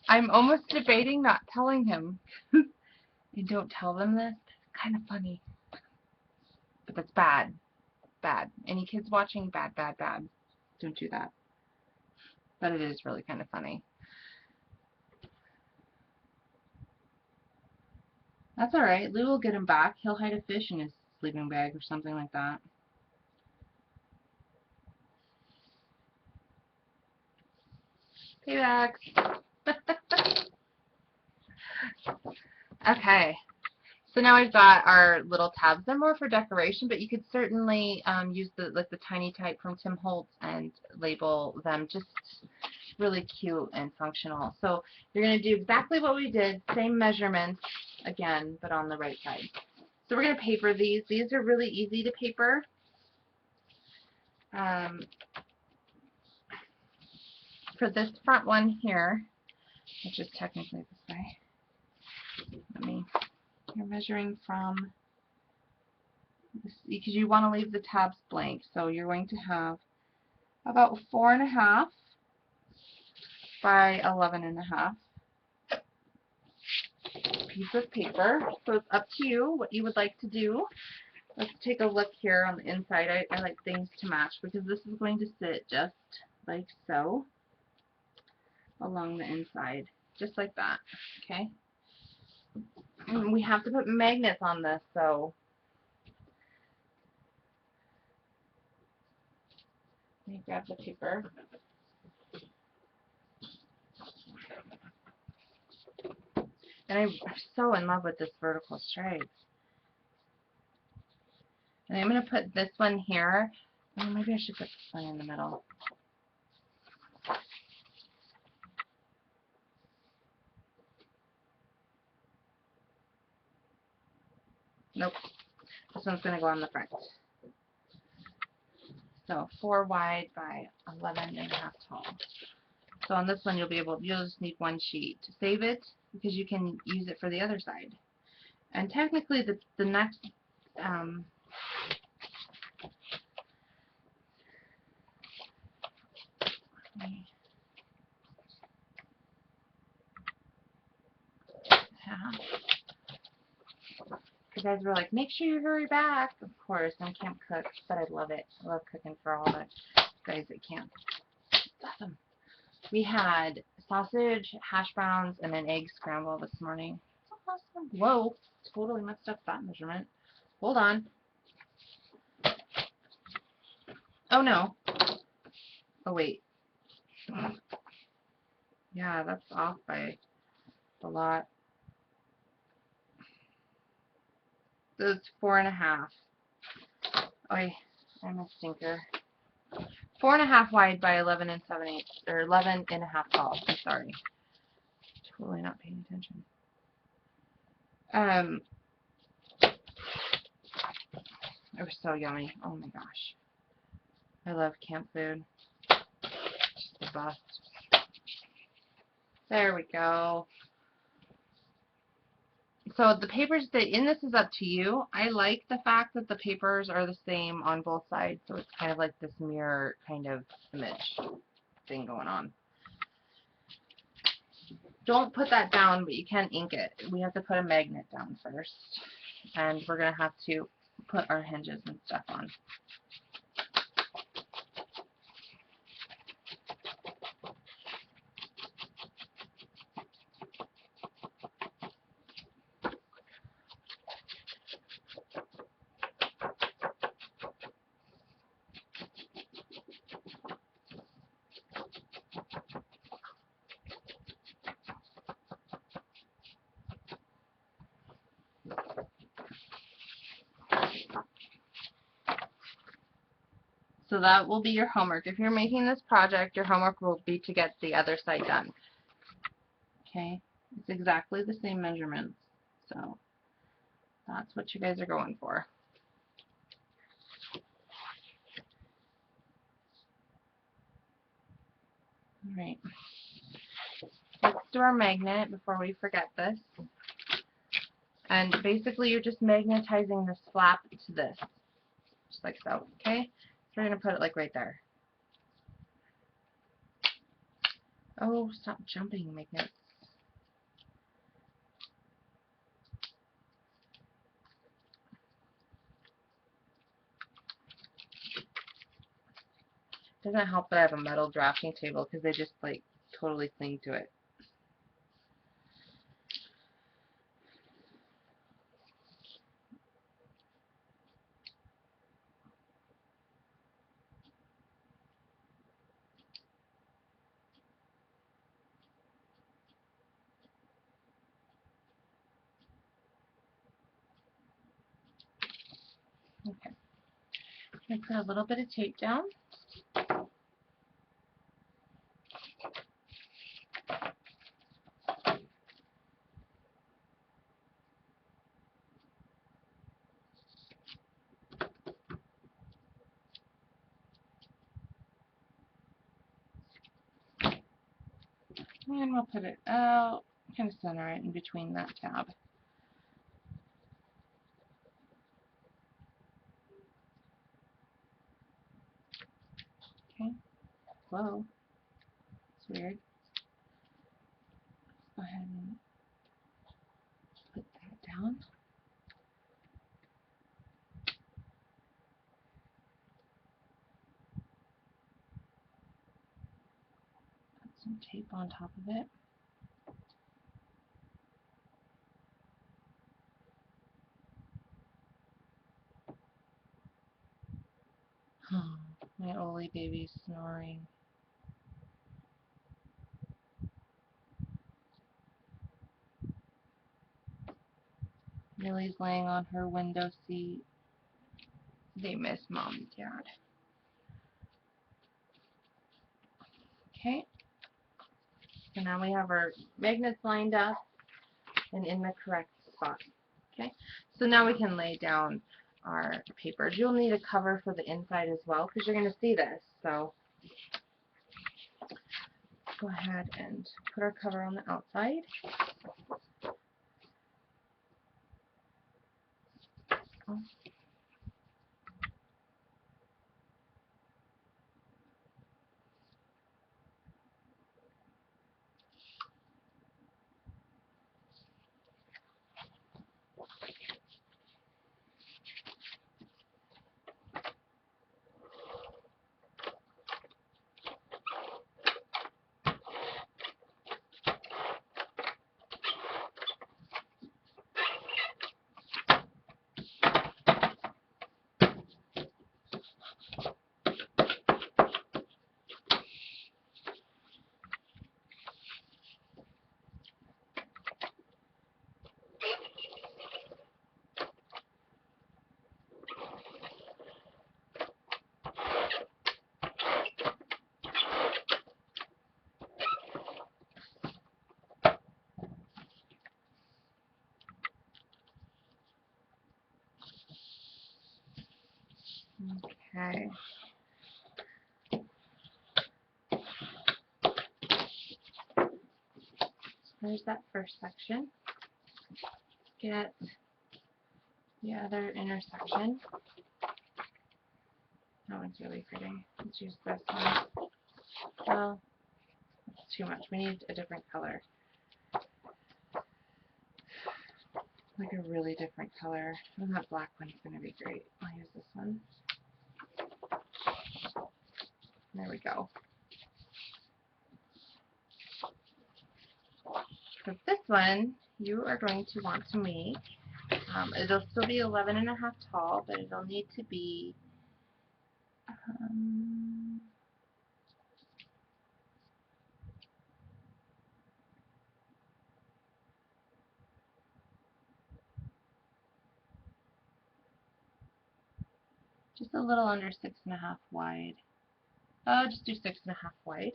I'm almost debating not telling him. You don't tell them this? It's kind of funny. But that's bad. Bad. Any kids watching? Bad, bad, bad. Don't do that. But it is really kind of funny. That's alright. Lou will get him back. He'll hide a fish in his sleeping bag or something like that. Paybacks. Okay. So now we've got our little tabs. They're more for decoration, but you could certainly use the tiny type from Tim Holtz and label them just really cute and functional. So you're going to do exactly what we did, same measurements again, but on the right side. So we're going to paper these. These are really easy to paper. For this front one here, which is technically this way, you're measuring from, because you want to leave the tabs blank, so you're going to have about 4.5 by 11.5 piece of paper. So it's up to you what you would like to do. Let's take a look here on the inside. I like things to match because this is going to sit just like so along the inside, just like that. Okay. And we have to put magnets on this, so let me grab the paper. And I'm so in love with this vertical stripe. And I'm going to put this one here. Oh, maybe I should put this one in the middle. Nope. This one's going to go on the front. So 4 wide by 11.5 tall. So on this one you'll just need one sheet to save it because you can use it for the other side. And technically the next you guys were like, make sure you hurry back. Of course, I can't cook, but I love it. I love cooking for all the guys that can't. It's awesome. We had sausage, hash browns, and an egg scramble this morning. Awesome. Whoa, totally messed up that measurement. Hold on. Oh no. Oh wait. Yeah, that's off by a lot. This is 4.5. Oh, I'm a stinker. 4.5 wide by 11 and 7/8, or 11.5 tall. I'm sorry. Totally not paying attention. It was so yummy. Oh my gosh. I love camp food. Just the best. There we go. So the papers, and this is up to you. I like the fact that the papers are the same on both sides, so it's kind of like this mirror kind of image thing going on. Don't put that down, but you can ink it. We have to put a magnet down first, and we're going to have to put our hinges and stuff on. So that will be your homework. If you're making this project, your homework will be to get the other side done. Okay? It's exactly the same measurements. So that's what you guys are going for. Alright. Let's do our magnet before we forget this. And basically you're just magnetizing this flap to this. Just like so. Okay? So we're going to put it like right there. Oh, stop jumping, magnets. Doesn't help that I have a metal drafting table because they just like totally cling to it. Okay. I'm going to put a little bit of tape down. And we'll put it out, kind of center it in between that tab. Okay. Whoa. It's weird. Go ahead and put that down. Put some tape on top of it. My Oli baby's snoring. Millie's laying on her window seat. They miss Mom and Dad. Okay. So now we have our magnets lined up and in the correct spot. Okay. So now we can lay down our papers. You'll need a cover for the inside as well because you're going to see this. So go ahead and put our cover on the outside. Okay. There's that first section. Get the other intersection. That one's really pretty. Let's use this one. Well, that's too much. We need a different color. Like a really different color. Oh, that black one's going to be great. I'll use this one. There we go. So this one, you are going to want to make, it'll still be 11.5 tall, but it'll need to be just a little under 6.5 wide. Just do 6.5 wide.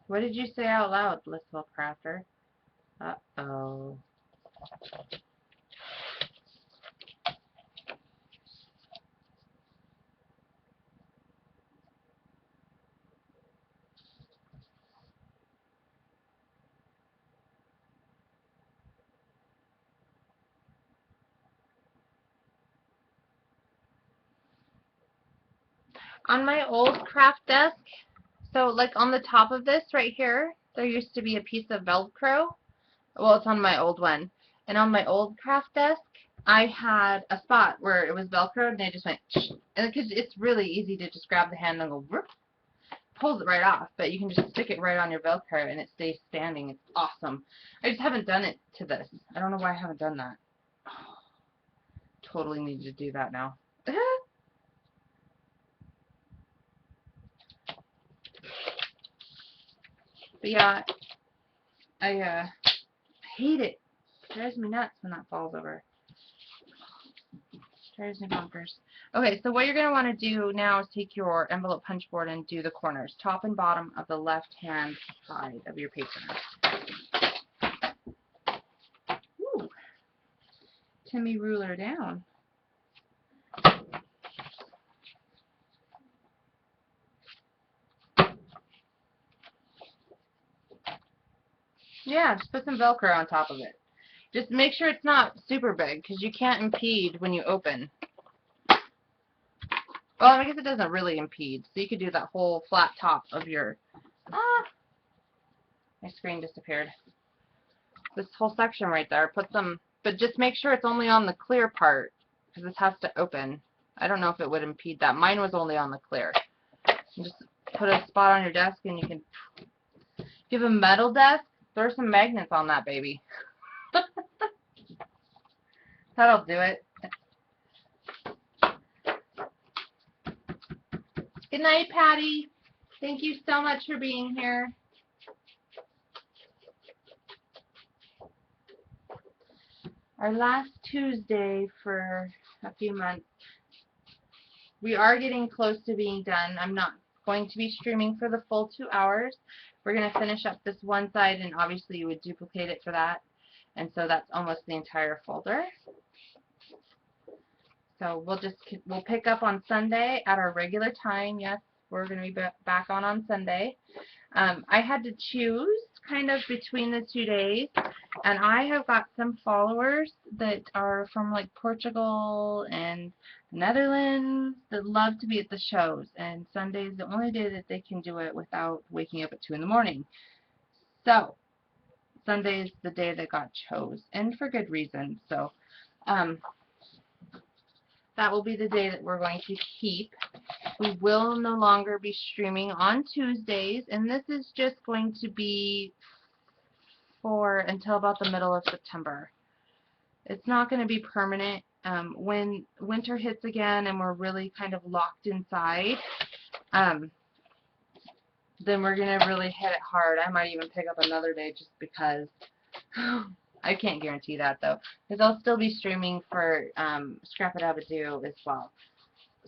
What did you say out loud, Blissful Crafter? Uh-oh. On my old craft desk, so like on the top of this right here, there used to be a piece of Velcro. Well, it's on my old one. And on my old craft desk, I had a spot where it was Velcroed and they just went, and because it's really easy to just grab the hand and go, whoop, pulls it right off. But you can just stick it right on your Velcro and it stays standing. It's awesome. I just haven't done it to this. I don't know why I haven't done that. Totally need to do that now. But yeah, I hate it. It drives me nuts when that falls over. Drives me bonkers. Okay, so what you're going to want to do now is take your envelope punch board and do the corners, top and bottom of the left-hand side of your paper. Ooh. Timmy ruler down. Yeah, just put some Velcro on top of it. Just make sure it's not super big because you can't impede when you open. Well, I guess it doesn't really impede, so you could do that whole flat top of your... My screen disappeared. This whole section right there, put some... But just make sure it's only on the clear part because this has to open. I don't know if it would impede that. Mine was only on the clear. You just put a spot on your desk and you can... If you have a metal desk, throw some magnets on that baby. That'll do it. Good night, Patty. Thank you so much for being here. Our last Tuesday for a few months. We are getting close to being done. I'm not going to be streaming for the full 2 hours. We're going to finish up this one side, and obviously you would duplicate it for that. And so that's almost the entire folder. So we'll pick up on Sunday at our regular time. Yes, we're going to be back on Sunday. I had to choose kind of between the 2 days, and I have got some followers that are from like Portugal and Netherlands that love to be at the shows, and Sunday is the only day that they can do it without waking up at 2 in the morning. So Sunday is the day that got chose, and for good reason. So that will be the day that we're going to keep. We will no longer be streaming on Tuesdays, and this is just going to be for until about the middle of September. It's not going to be permanent. When winter hits again and we're really kind of locked inside, then we're going to really hit it hard. I might even pick up another day just because. I can't guarantee that though, because I'll still be streaming for Scrap It Abadoo as well.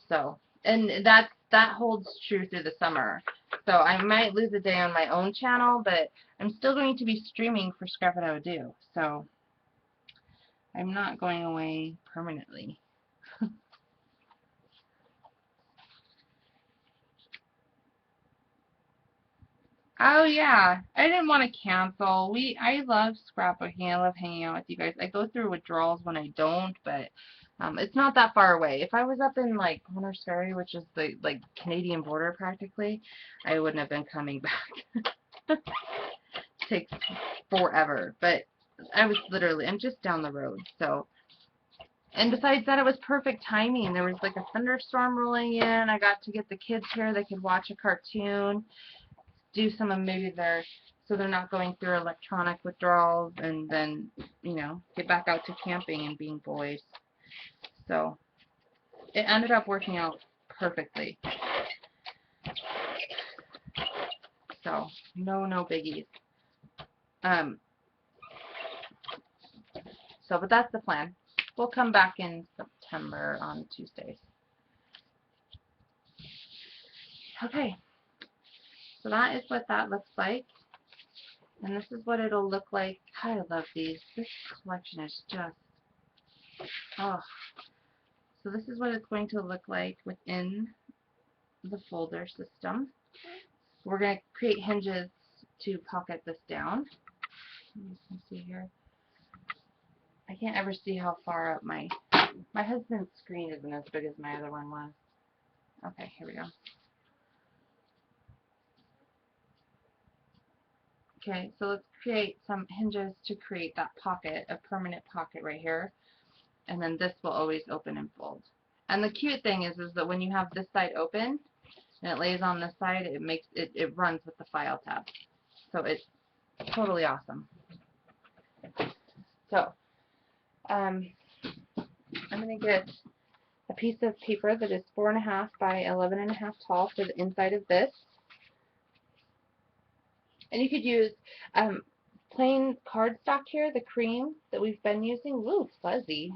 So And that holds true through the summer. So I might lose a day on my own channel, but I'm still going to be streaming for Scrap It I Would Do. So I'm not going away permanently. Oh yeah, I didn't want to cancel. I love scrapbooking. I love hanging out with you guys. I go through withdrawals when I don't, but it's not that far away. If I was up in like Connor's Ferry, which is the like Canadian border practically, I wouldn't have been coming back. It takes forever, but I'm just down the road. So, and besides that, it was perfect timing. There was like a thunderstorm rolling in. I got to get the kids here. They could watch a cartoon, do some of maybe their, so they're not going through electronic withdrawals, and then, you know, get back out to camping and being boys. So it ended up working out perfectly. So no biggies. But that's the plan. We'll come back in September on Tuesdays. Okay, so that is what that looks like. And this is what it'll look like. I love these. This collection is just, oh. So this is what it's going to look like within the folder system. We're going to create hinges to pocket this down. You can see here. I can't ever see how far up my husband's screen isn't as big as my other one was. Okay, here we go. Okay, so let's create some hinges to create that pocket, a permanent pocket right here. And then this will always open and fold. And the cute thing is that when you have this side open and it lays on this side, it runs with the file tab. So it's totally awesome. So I'm going to get a piece of paper that is 4.5 by 11.5 tall for the inside of this. And you could use plain cardstock here, the cream that we've been using. Woo, fuzzy.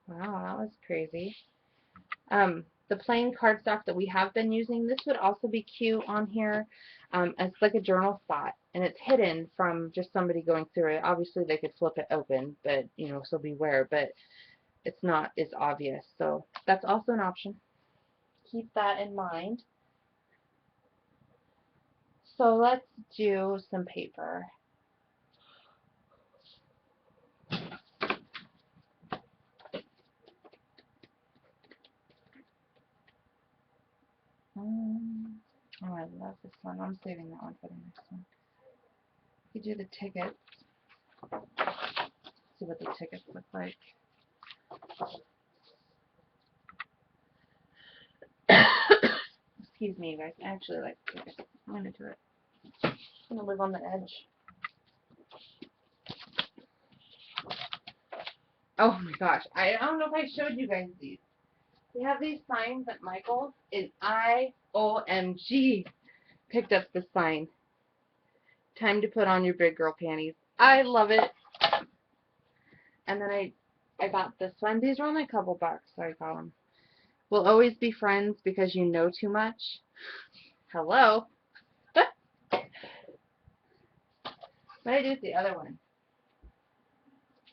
Wow, that was crazy. The plain cardstock that we have been using, this would also be cute on here. It's like a journal spot, and it's hidden from just somebody going through it. Obviously, they could flip it open, but, you know, so beware, but it's not as obvious. So that's also an option. Keep that in mind. So let's do some paper. Oh, I love this one. I'm saving that one for the next one. You do the tickets. See what the tickets look like. Excuse me, you guys. I actually like tickets. I'm going to do it. I'm going to live on the edge. Oh my gosh. I don't know if I showed you guys these. We have these signs at Michael's, and OMG picked up the sign. Time to put on your big girl panties. I love it. And then I got this one. These were only a couple bucks, so I got them. We'll always be friends because you know too much. Hello. What did I do with the other one?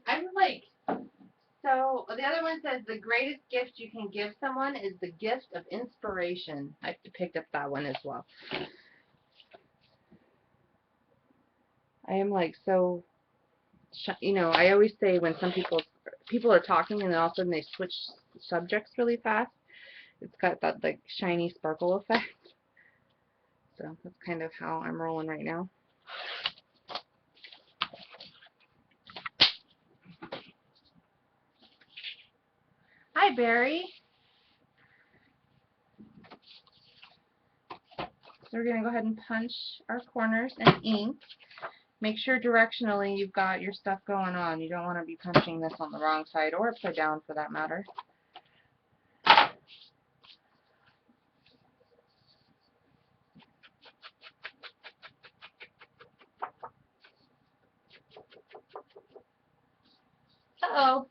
I'm like, so the other one says the greatest gift you can give someone is the gift of inspiration. I picked up that one as well. I am like so, you know, I always say when some people are talking and then all of a sudden they switch subjects really fast, it's got that like shiny sparkle effect. So that's kind of how I'm rolling right now. Hi, Barry. So we're going to go ahead and punch our corners in ink. Make sure directionally you've got your stuff going on. You don't want to be punching this on the wrong side or upside down for that matter. Uh-oh.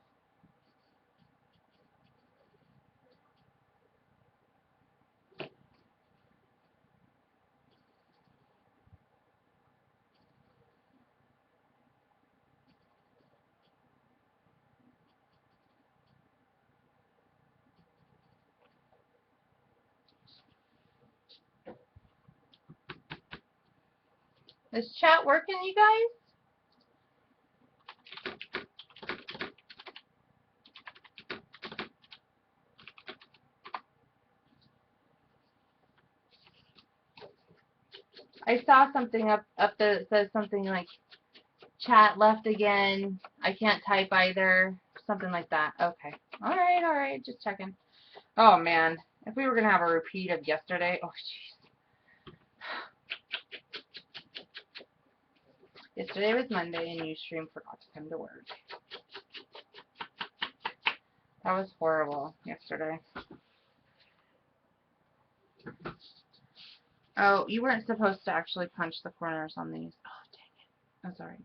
Is chat working, you guys? I saw something up there that says something like chat left again. I can't type either. Something like that. Okay. All right. Just checking. Oh man, if we were gonna have a repeat of yesterday, oh jeez. Yesterday was Monday and Ustream forgot to come to work. That was horrible yesterday. Oh, you weren't supposed to actually punch the corners on these. Oh, dang it. I'm sorry.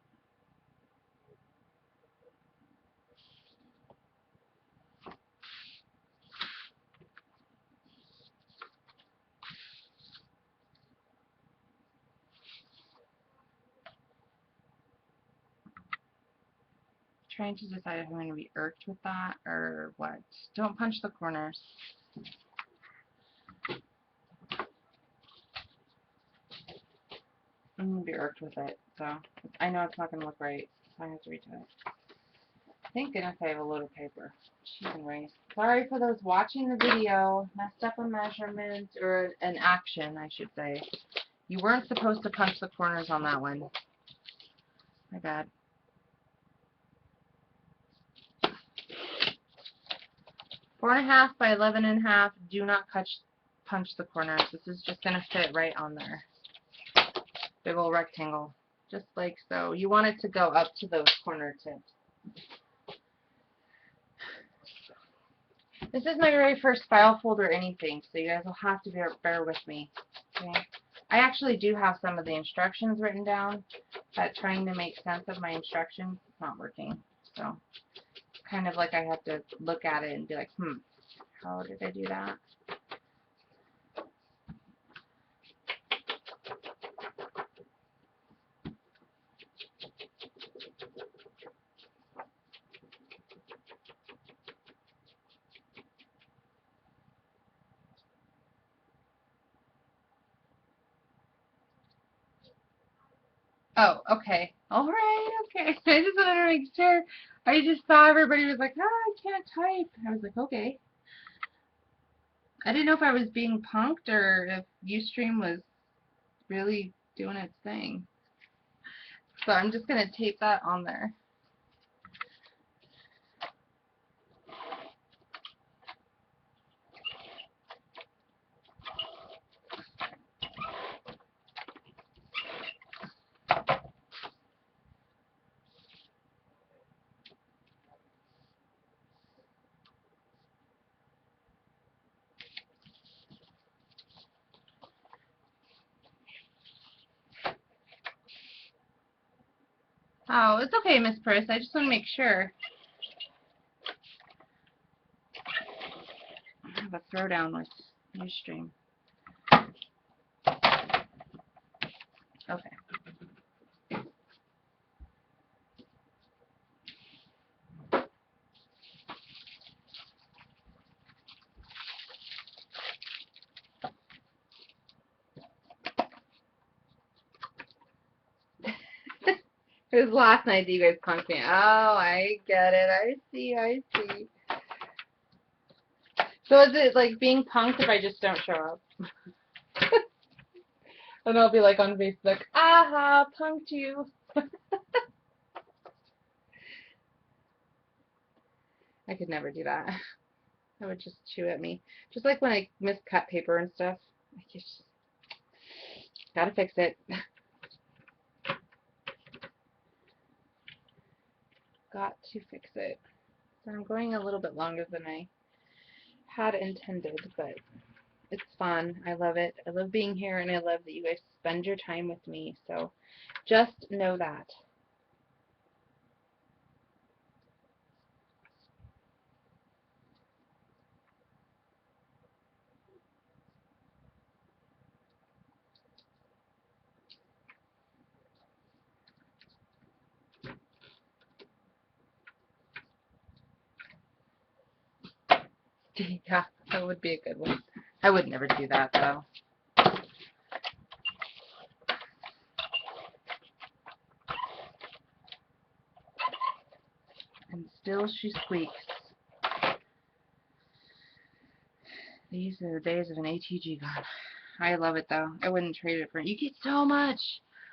Trying to decide if I'm going to be irked with that or what. Don't punch the corners. I'm going to be irked with it, so I know it's not going to look right, so I have to redo it. Thank goodness I have a load of paper. Jeez and Race. Sorry for those watching the video. Messed up a measurement, or an action, I should say. You weren't supposed to punch the corners on that one. My bad. Four and a half by 11.5. Do not punch the corners. This is just going to fit right on there. Big old rectangle. Just like so. You want it to go up to those corner tips. This is my very first file folder anything, so you guys will have to bear with me. Okay? I actually do have some of the instructions written down, but trying to make sense of my instructions is not working. So, kind of like I have to look at it and be like, how did I do that? Oh, okay. All right, okay. I just wanted to make sure. I just saw everybody was like, I can't type. I was like, okay. I didn't know if I was being punked or if Ustream was really doing its thing. So I'm just going to tape that on there. Oh, it's okay, Miss Purse. I just want to make sure. I have a throwdown with Ustream. Okay. It was last night that you guys punked me. Oh, I get it. I see. So is it like being punked if I just don't show up? And I'll be like on Facebook, aha, punked you. I could never do that. I would just chew at me. Just like when I miscut paper and stuff. I just gotta fix it. Got to fix it. So I'm going a little bit longer than I had intended, but it's fun. I love it. I love being here, and I love that you guys spend your time with me. So just know that. Yeah, that would be a good one. I would never do that, though. And still she squeaks. These are the days of an ATG gun. I love it though. I wouldn't trade it for it. You get so much.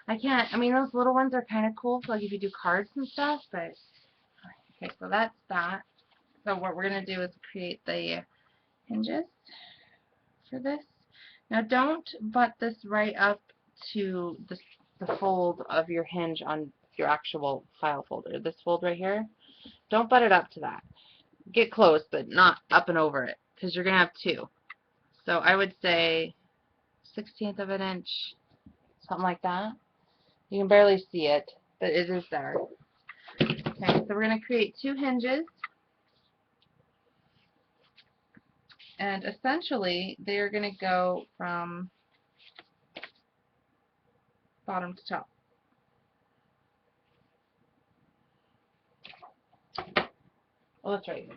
I can't. I mean, those little ones are kind of cool, like if you do cards and stuff. But okay, so that's that. So what we're gonna do is create the hinges for this. Now don't butt this right up to the fold of your hinge on your actual file folder. This fold right here. Don't butt it up to that. Get close, but not up and over it, because you're gonna have two. So I would say 1/16 of an inch, something like that. You can barely see it, but it is there. Okay, so we're going to create two hinges, and essentially they're going to go from bottom to top. Oh, that's right.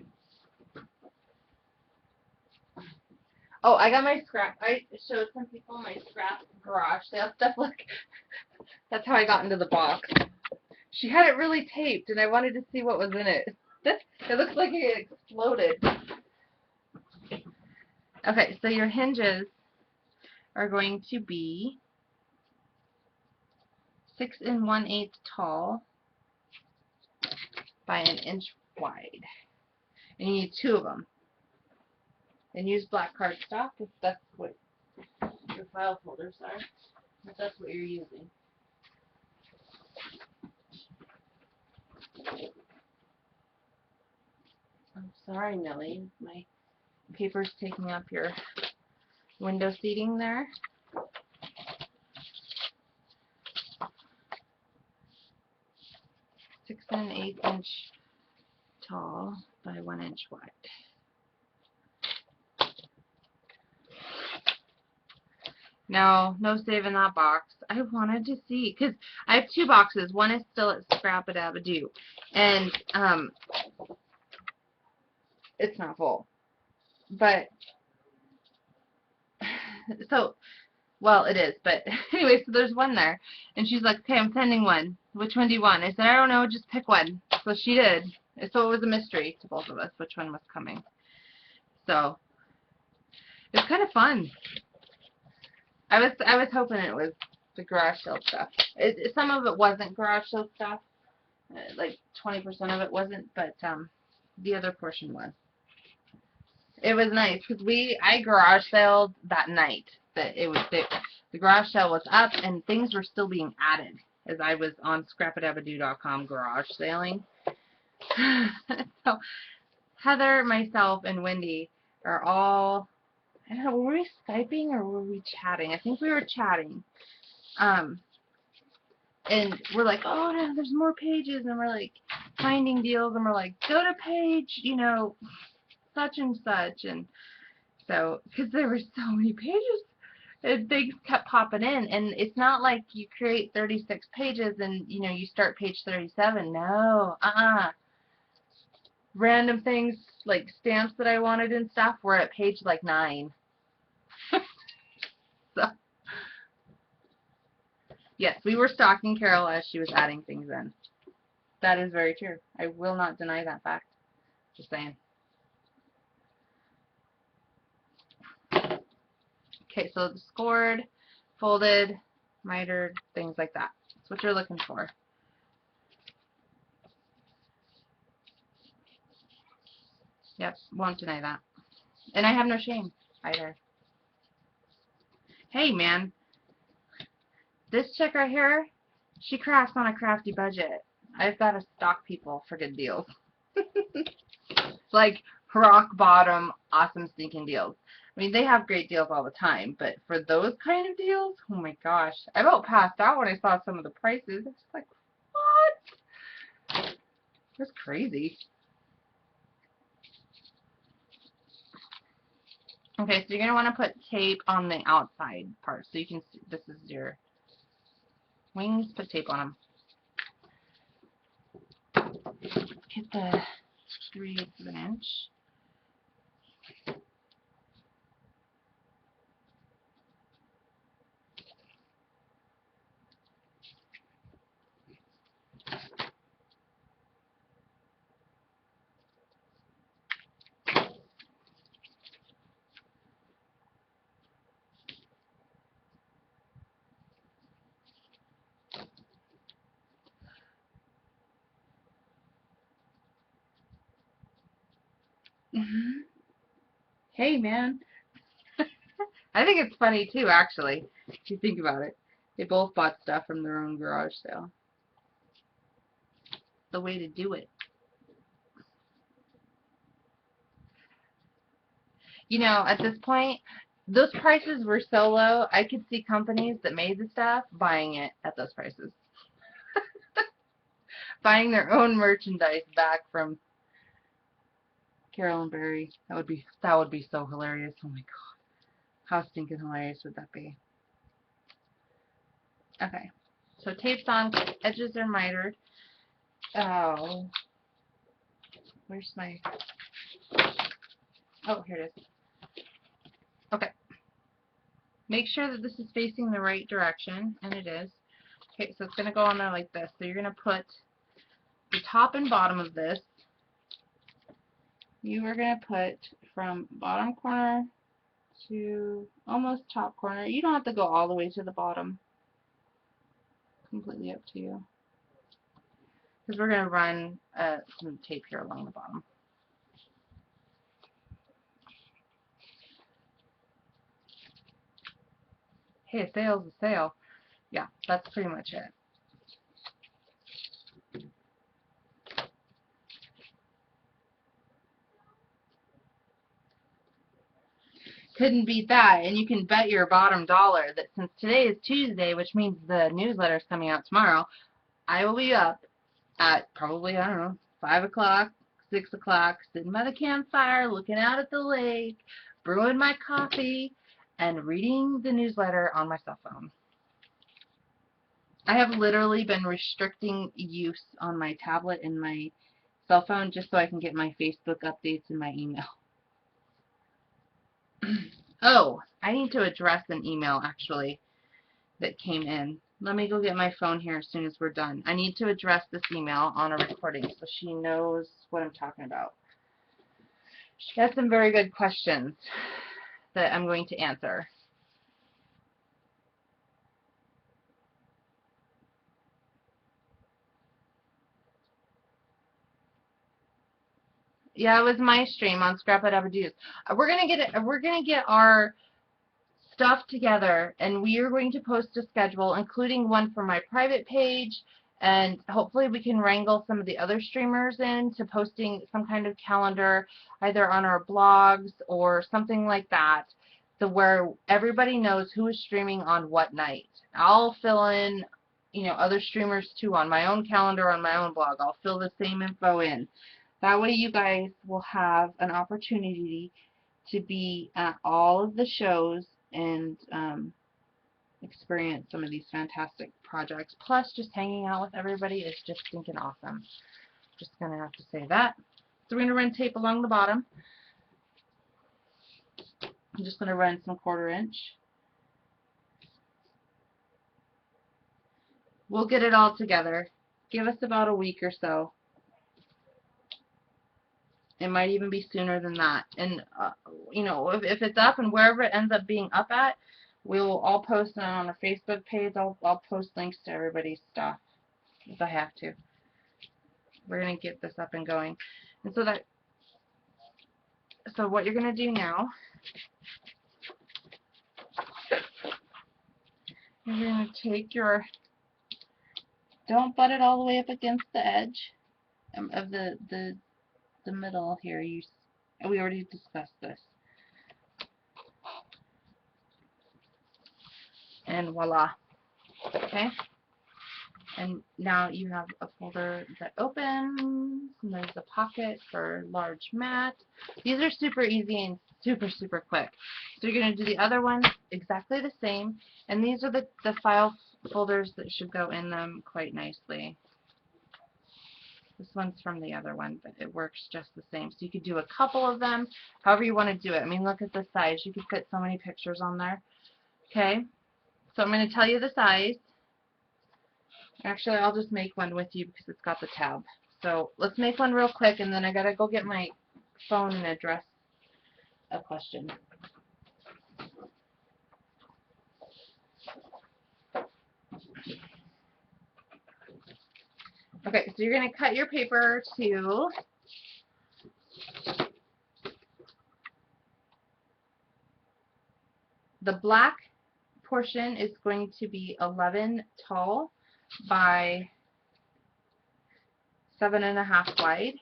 Oh, I got my scrap. I showed some people my scrap garage sale stuff. Look, that's how I got into the box. She had it really taped, and I wanted to see what was in it. It looks like it exploded. Okay, so your hinges are going to be 6 1/8 tall by 1 inch wide. And you need 2 of them. And use black cardstock if that's what your file folders are. If that's what you're using. I'm sorry, Millie. My paper's taking up your window seating there. Six 1/8 inch tall by 1 inch wide. No saving that box. I wanted to see, because I have 2 boxes. One is still at Scrap-a-Dab-a-Doo, and it's not full. But so, well, it is. But anyway, so there's one there, and she's like, "Okay, I'm sending one. Which one do you want?" I said, "I don't know. Just pick one." So she did. So it was a mystery to both of us which one was coming. So it's kind of fun. I was hoping it was the garage sale stuff. Some of it wasn't garage sale stuff. Like 20% of it wasn't, but the other portion was. It was nice because I garage saled that night. The garage sale was up and things were still being added as I was on scrapadabadoo.com garage sailing. So Heather, myself, and Wendy are all, I don't know, were we Skyping or were we chatting? I think we were chatting. And we're like, oh no, there's more pages, and we're like finding deals, and we're like, go to page, such and such, and so, because there were so many pages, and things kept popping in, and it's not like you create 36 pages and, you start page 37, no, random things, like stamps that I wanted and stuff, were at page, like, 9, so, yes, we were stalking Carol as she was adding things in. That is very true. I will not deny that fact. Just saying. Okay, so the scored, folded, mitered, things like that. That's what you're looking for. Yep, won't deny that. And I have no shame either. Hey, man. This chick right here, she crafts on a crafty budget. I've got to stalk people for good deals. Like rock bottom, awesome stinking deals. I mean, they have great deals all the time, but for those kind of deals, oh my gosh. I about passed out when I saw some of the prices. It's like, what? That's crazy. Okay, so you're going to want to put tape on the outside part. So you can see, this is your wings, put tape on them. Get the 3/8 of an inch. Hey, man. I think it's funny too, actually, if you think about it. They both bought stuff from their own garage sale. The way to do it. You know, at this point, those prices were so low, I could see companies that made the stuff buying it at those prices. Buying their own merchandise back from Carol and Barry. That would be so hilarious. Oh my god. How stinking hilarious would that be? Okay. So tape's on, edges are mitered. Oh, where's my, oh, here it is. Okay. Make sure that this is facing the right direction, and it is. Okay, so it's going to go on there like this. So you're going to put the top and bottom of this. You are going to put from bottom corner to almost top corner. You don't have to go all the way to the bottom. Completely up to you. Because we're going to run some tape here along the bottom. Hey, a sale's a sale. Yeah, that's pretty much it. Couldn't beat that. And you can bet your bottom dollar that since today is Tuesday, which means the newsletter is coming out tomorrow, I will be up at probably, I don't know, 5 o'clock, 6 o'clock, sitting by the campfire, looking out at the lake, brewing my coffee, and reading the newsletter on my cell phone. I have literally been restricting use on my tablet and my cell phone just so I can get my Facebook updates and my email. Oh, I need to address an email actually that came in. Let me go get my phone here as soon as we're done. I need to address this email on a recording so she knows what I'm talking about. She has some very good questions that I'm going to answer. Yeah, it was my stream on Scrap It Up and Do's. We're gonna get our stuff together, and we are going to post a schedule, including one for my private page, and hopefully we can wrangle some of the other streamers into posting some kind of calendar, either on our blogs or something like that, to where everybody knows who is streaming on what night. I'll fill in, you know, other streamers too on my own calendar, on my own blog. I'll fill the same info in. That way you guys will have an opportunity to be at all of the shows and experience some of these fantastic projects. Plus, just hanging out with everybody is just stinking awesome. Just going to have to say that. So we're going to run tape along the bottom. I'm just going to run some 1/4 inch. We'll get it all together. Give us about a week or so. It might even be sooner than that. And, you know, if it's up and wherever it ends up being up at, we'll all post it on our Facebook page. I'll post links to everybody's stuff if I have to. We're going to get this up and going. And so what you're going to do now, you're going to take your, don't butt it all the way up against the edge of the middle here. We already discussed this. And voila. Okay? And now you have a folder that opens, and there's a pocket for large mat. These are super easy and super quick. So you're going to do the other one exactly the same, and these are the file folders that should go in them quite nicely. This one's from the other one, but it works just the same. So you could do a couple of them, however you want to do it. I mean, look at the size. You could fit so many pictures on there. Okay, so I'm going to tell you the size. Actually, I'll just make one with you because it's got the tab. So let's make one real quick, and then I gotta go get my phone and address a question. Okay, so you're gonna cut your paper to The black portion is going to be 11 tall by 7.5 wide.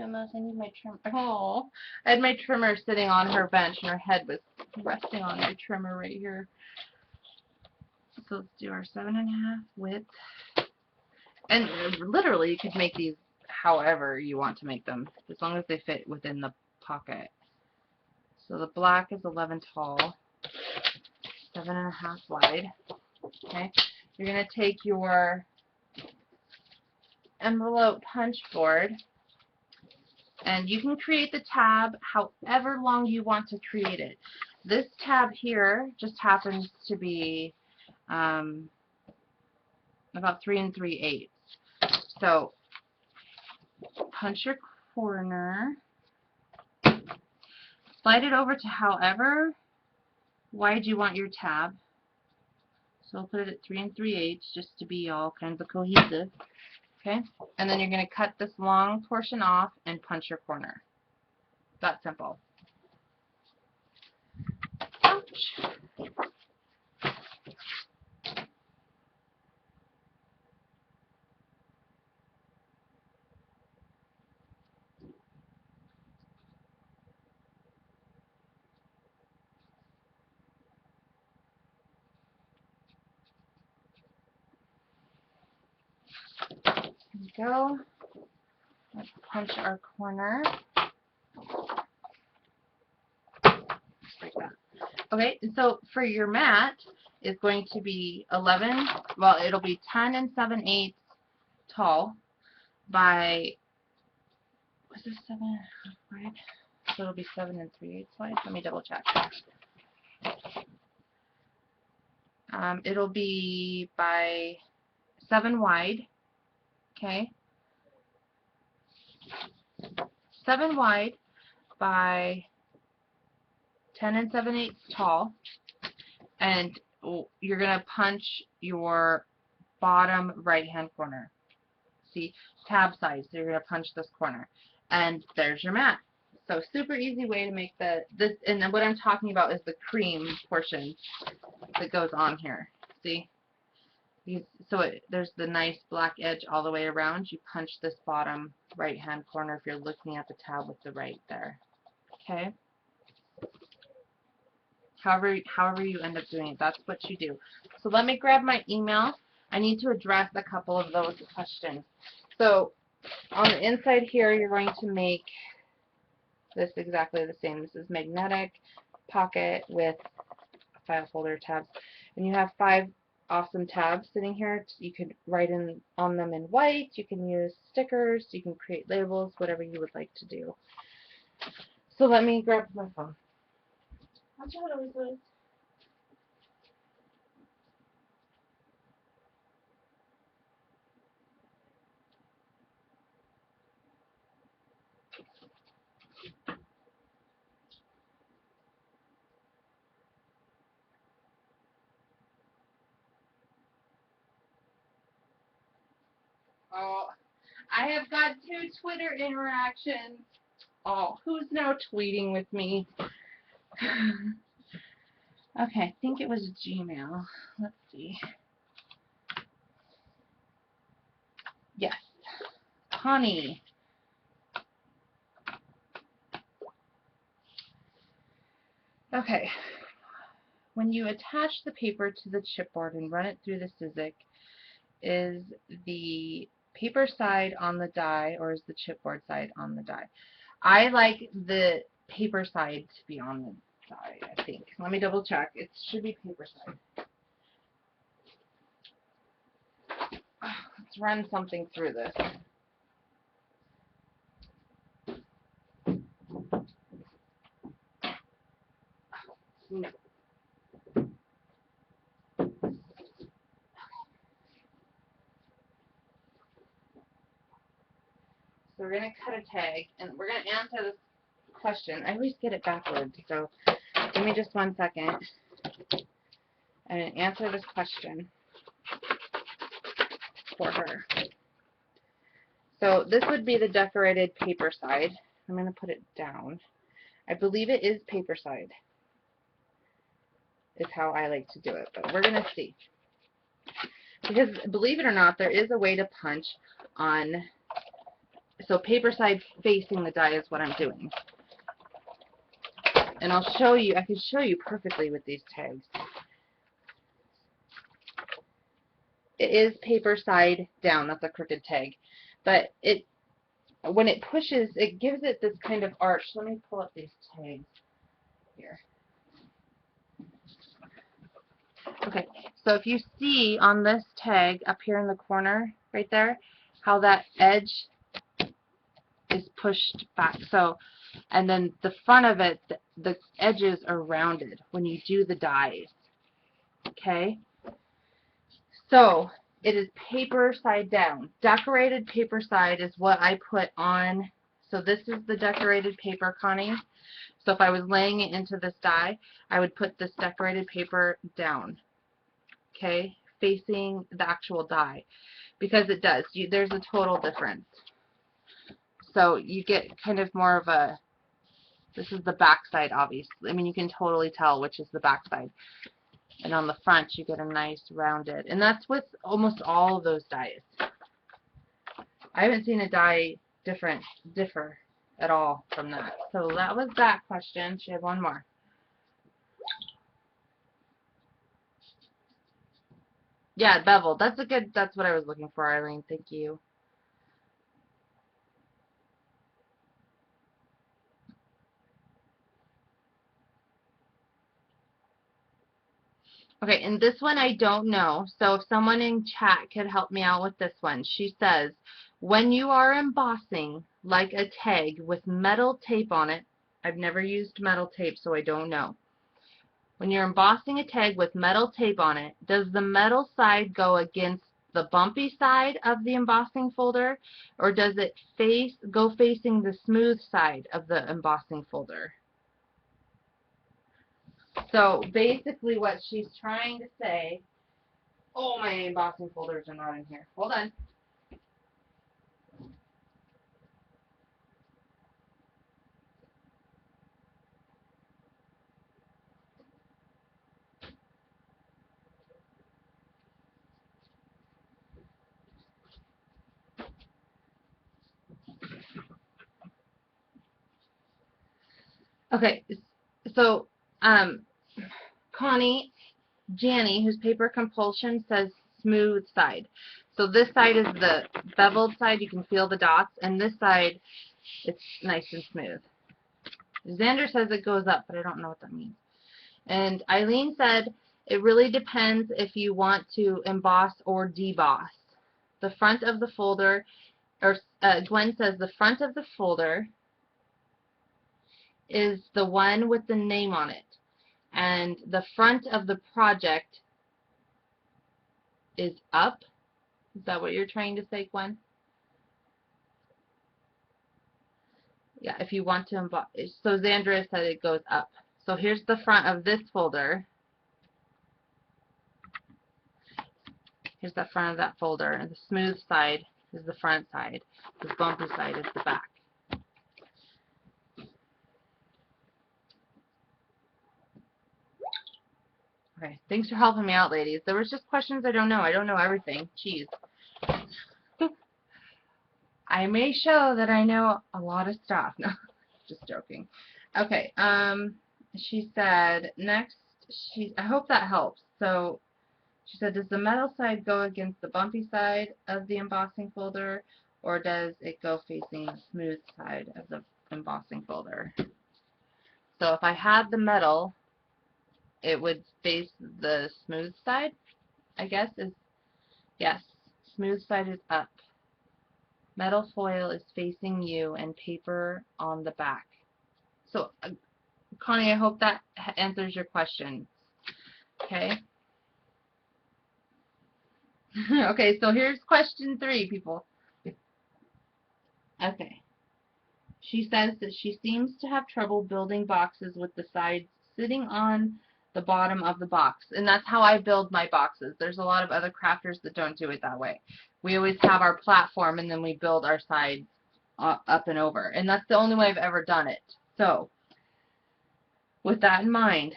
Almost, I need my trimmer. Oh, I had my trimmer sitting on her bench and her head was resting on my trimmer right here. So let's do our 7.5 width. And literally you could make these however you want to make them, as long as they fit within the pocket. So the black is 11 tall, 7.5 wide. Okay, you're going to take your envelope punch board, and you can create the tab however long you want to create it. This tab here just happens to be about 3 3/8. So punch your corner, slide it over to however wide you want your tab. So I'll put it at 3 3/8 just to be all kinds of cohesive. Okay, and then you're going to cut this long portion off and punch your corner. That simple. Ouch. There we go. Let's punch our corner. Like that. Okay, so for your mat, it's going to be 11, well, it'll be 10 7/8 tall by, was this 7.5 wide? So it'll be 7 3/8 wide. Let me double check. It'll be by 7 wide. Okay. 7 wide by 10 7/8 tall, and you're going to punch your bottom right hand corner. See, tab size, so you're going to punch this corner, and there's your mat. So super easy way to make this, and then what I'm talking about is the cream portion that goes on here. See, there's the nice black edge all the way around. You punch this bottom right hand corner if you're looking at the tab with the right there. Okay. However you end up doing it, that's what you do. So let me grab my email. I need to address a couple of those questions. So on the inside here, you're going to make this exactly the same. This is magnetic pocket with file folder tabs, and you have 5 awesome tabs sitting here. You could write on them in white. You can use stickers. You can create labels, whatever you would like to do. So let me grab my phone. Watch out, Elizabeth. Oh, I have got 2 Twitter interactions. Oh, who's now tweeting with me? Okay, I think it was Gmail. Let's see. Yes. Connie. Okay. When you attach the paper to the chipboard and run it through the Sizik, is the paper side on the die or is the chipboard side on the die? I like the paper side to be on the die, I think. Let me double check. It should be paper side. Let's run something through this. No. So we're going to cut a tag, and we're going to answer this question. I always get it backwards, so give me just 1 second and answer this question for her. So this would be the decorated paper side. I'm going to put it down. I believe it is paper side, is how I like to do it, but we're going to see. Because, believe it or not, there is a way to punch on, so paper side facing the die is what I'm doing. And I'll show you, I can show you perfectly with these tags. It is paper side down, that's a crooked tag. But it, when it pushes, it gives it this kind of arch. Let me pull up these tags here. Okay, so if you see on this tag up here in the corner, right there, how that edge is pushed back. So, and then the front of it, the edges are rounded when you do the dies. Okay? So, it is paper side down. Decorated paper side is what I put on. So this is the decorated paper, Connie. So if I was laying it into this die, I would put this decorated paper down. Okay? Facing the actual die. Because it does. There's a total difference. So you get kind of more of a, this is the back side, obviously. I mean, you can totally tell which is the back side. And on the front, you get a nice rounded. And that's with almost all of those dies. I haven't seen a die differ at all from that. So that was that question. She had one more. Yeah, bevel. That's what I was looking for, Eileen. Thank you. Okay, and this one I don't know, so if someone in chat could help me out with this one. She says, when you are embossing like a tag with metal tape on it, I've never used metal tape, so I don't know. When you're embossing a tag with metal tape on it, does the metal side go against the bumpy side of the embossing folder, or does it go facing the smooth side of the embossing folder? So basically what she's trying to say, oh, my embossing folders are not in here. Hold on. Okay, so Connie, Janny, who's paper compulsion, says smooth side. So this side is the beveled side. You can feel the dots, and this side, it's nice and smooth. Xander says it goes up, but I don't know what that means. And Eileen said it really depends if you want to emboss or deboss. The front of the folder, or Gwen says the front of the folder is the one with the name on it. And the front of the project is up. Is that what you're trying to say, Gwen? Yeah, if you want to emboss. So Xandra said it goes up. So here's the front of this folder. Here's the front of that folder. And the smooth side is the front side. The bumpy side is the back. Okay, thanks for helping me out, ladies. There was just questions I don't know. I don't know everything. Jeez. I may show that I know a lot of stuff. No, just joking. Okay, she said, next, I hope that helps. So, she said, does the metal side go against the bumpy side of the embossing folder, or does it go facing the smooth side of the embossing folder? So, if I had the metal, it would face the smooth side, I guess, yes, smooth side is up. Metal foil is facing you and paper on the back. So, Connie, I hope that answers your question. Okay? Okay, so here's question 3, people. Okay. She says that she seems to have trouble building boxes with the sides sitting on the bottom of the box. And that's how I build my boxes. There's a lot of other crafters that don't do it that way. We always have our platform and then we build our sides up and over. And that's the only way I've ever done it. So, with that in mind,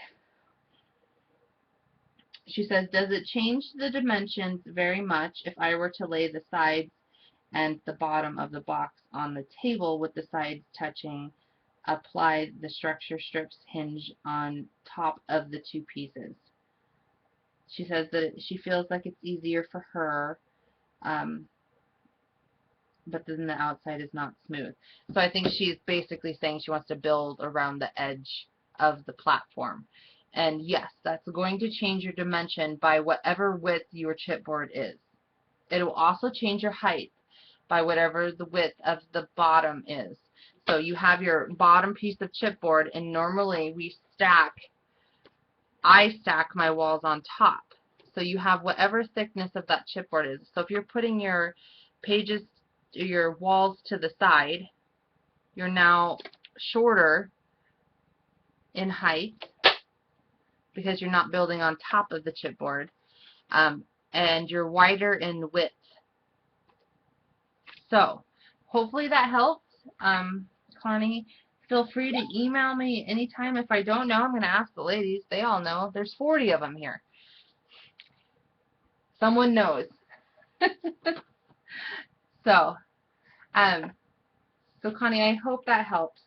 she says, does it change the dimensions very much if I were to lay the sides and the bottom of the box on the table with the sides touching, apply the structure strips hinge on top of the two pieces? She says that she feels like it's easier for her, but then the outside is not smooth. So I think she's basically saying she wants to build around the edge of the platform. And yes, that's going to change your dimension by whatever width your chipboard is. It will also change your height by whatever the width of the bottom is. So you have your bottom piece of chipboard, and normally I stack my walls on top. So you have whatever thickness of that chipboard is. So if you're putting your pages, your walls to the side, you're now shorter in height because you're not building on top of the chipboard, and you're wider in width. So hopefully that helps. Connie, feel free to email me anytime. If I don't know, I'm going to ask the ladies. They all know. There's 40 of them here. Someone knows. So, so Connie, I hope that helps.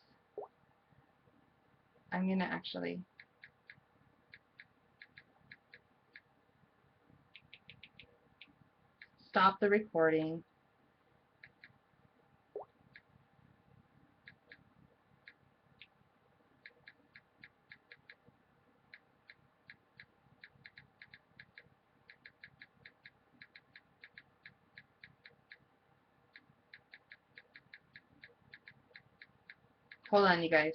I'm going to actually stop the recording. Hold on, you guys.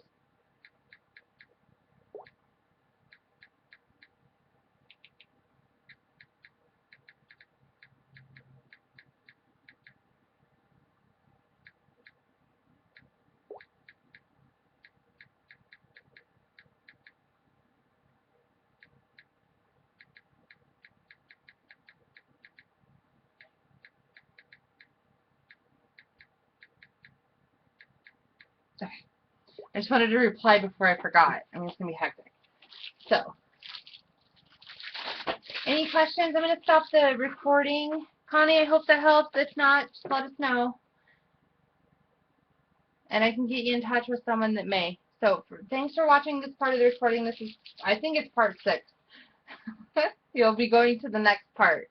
Okay. I just wanted to reply before I forgot. I mean, it's going to be hectic. So, any questions? I'm going to stop the recording. Connie, I hope that helps. If not, just let us know. And I can get you in touch with someone that may. So, thanks for watching this part of the recording. This is, I think it's part 6. You'll be going to the next part.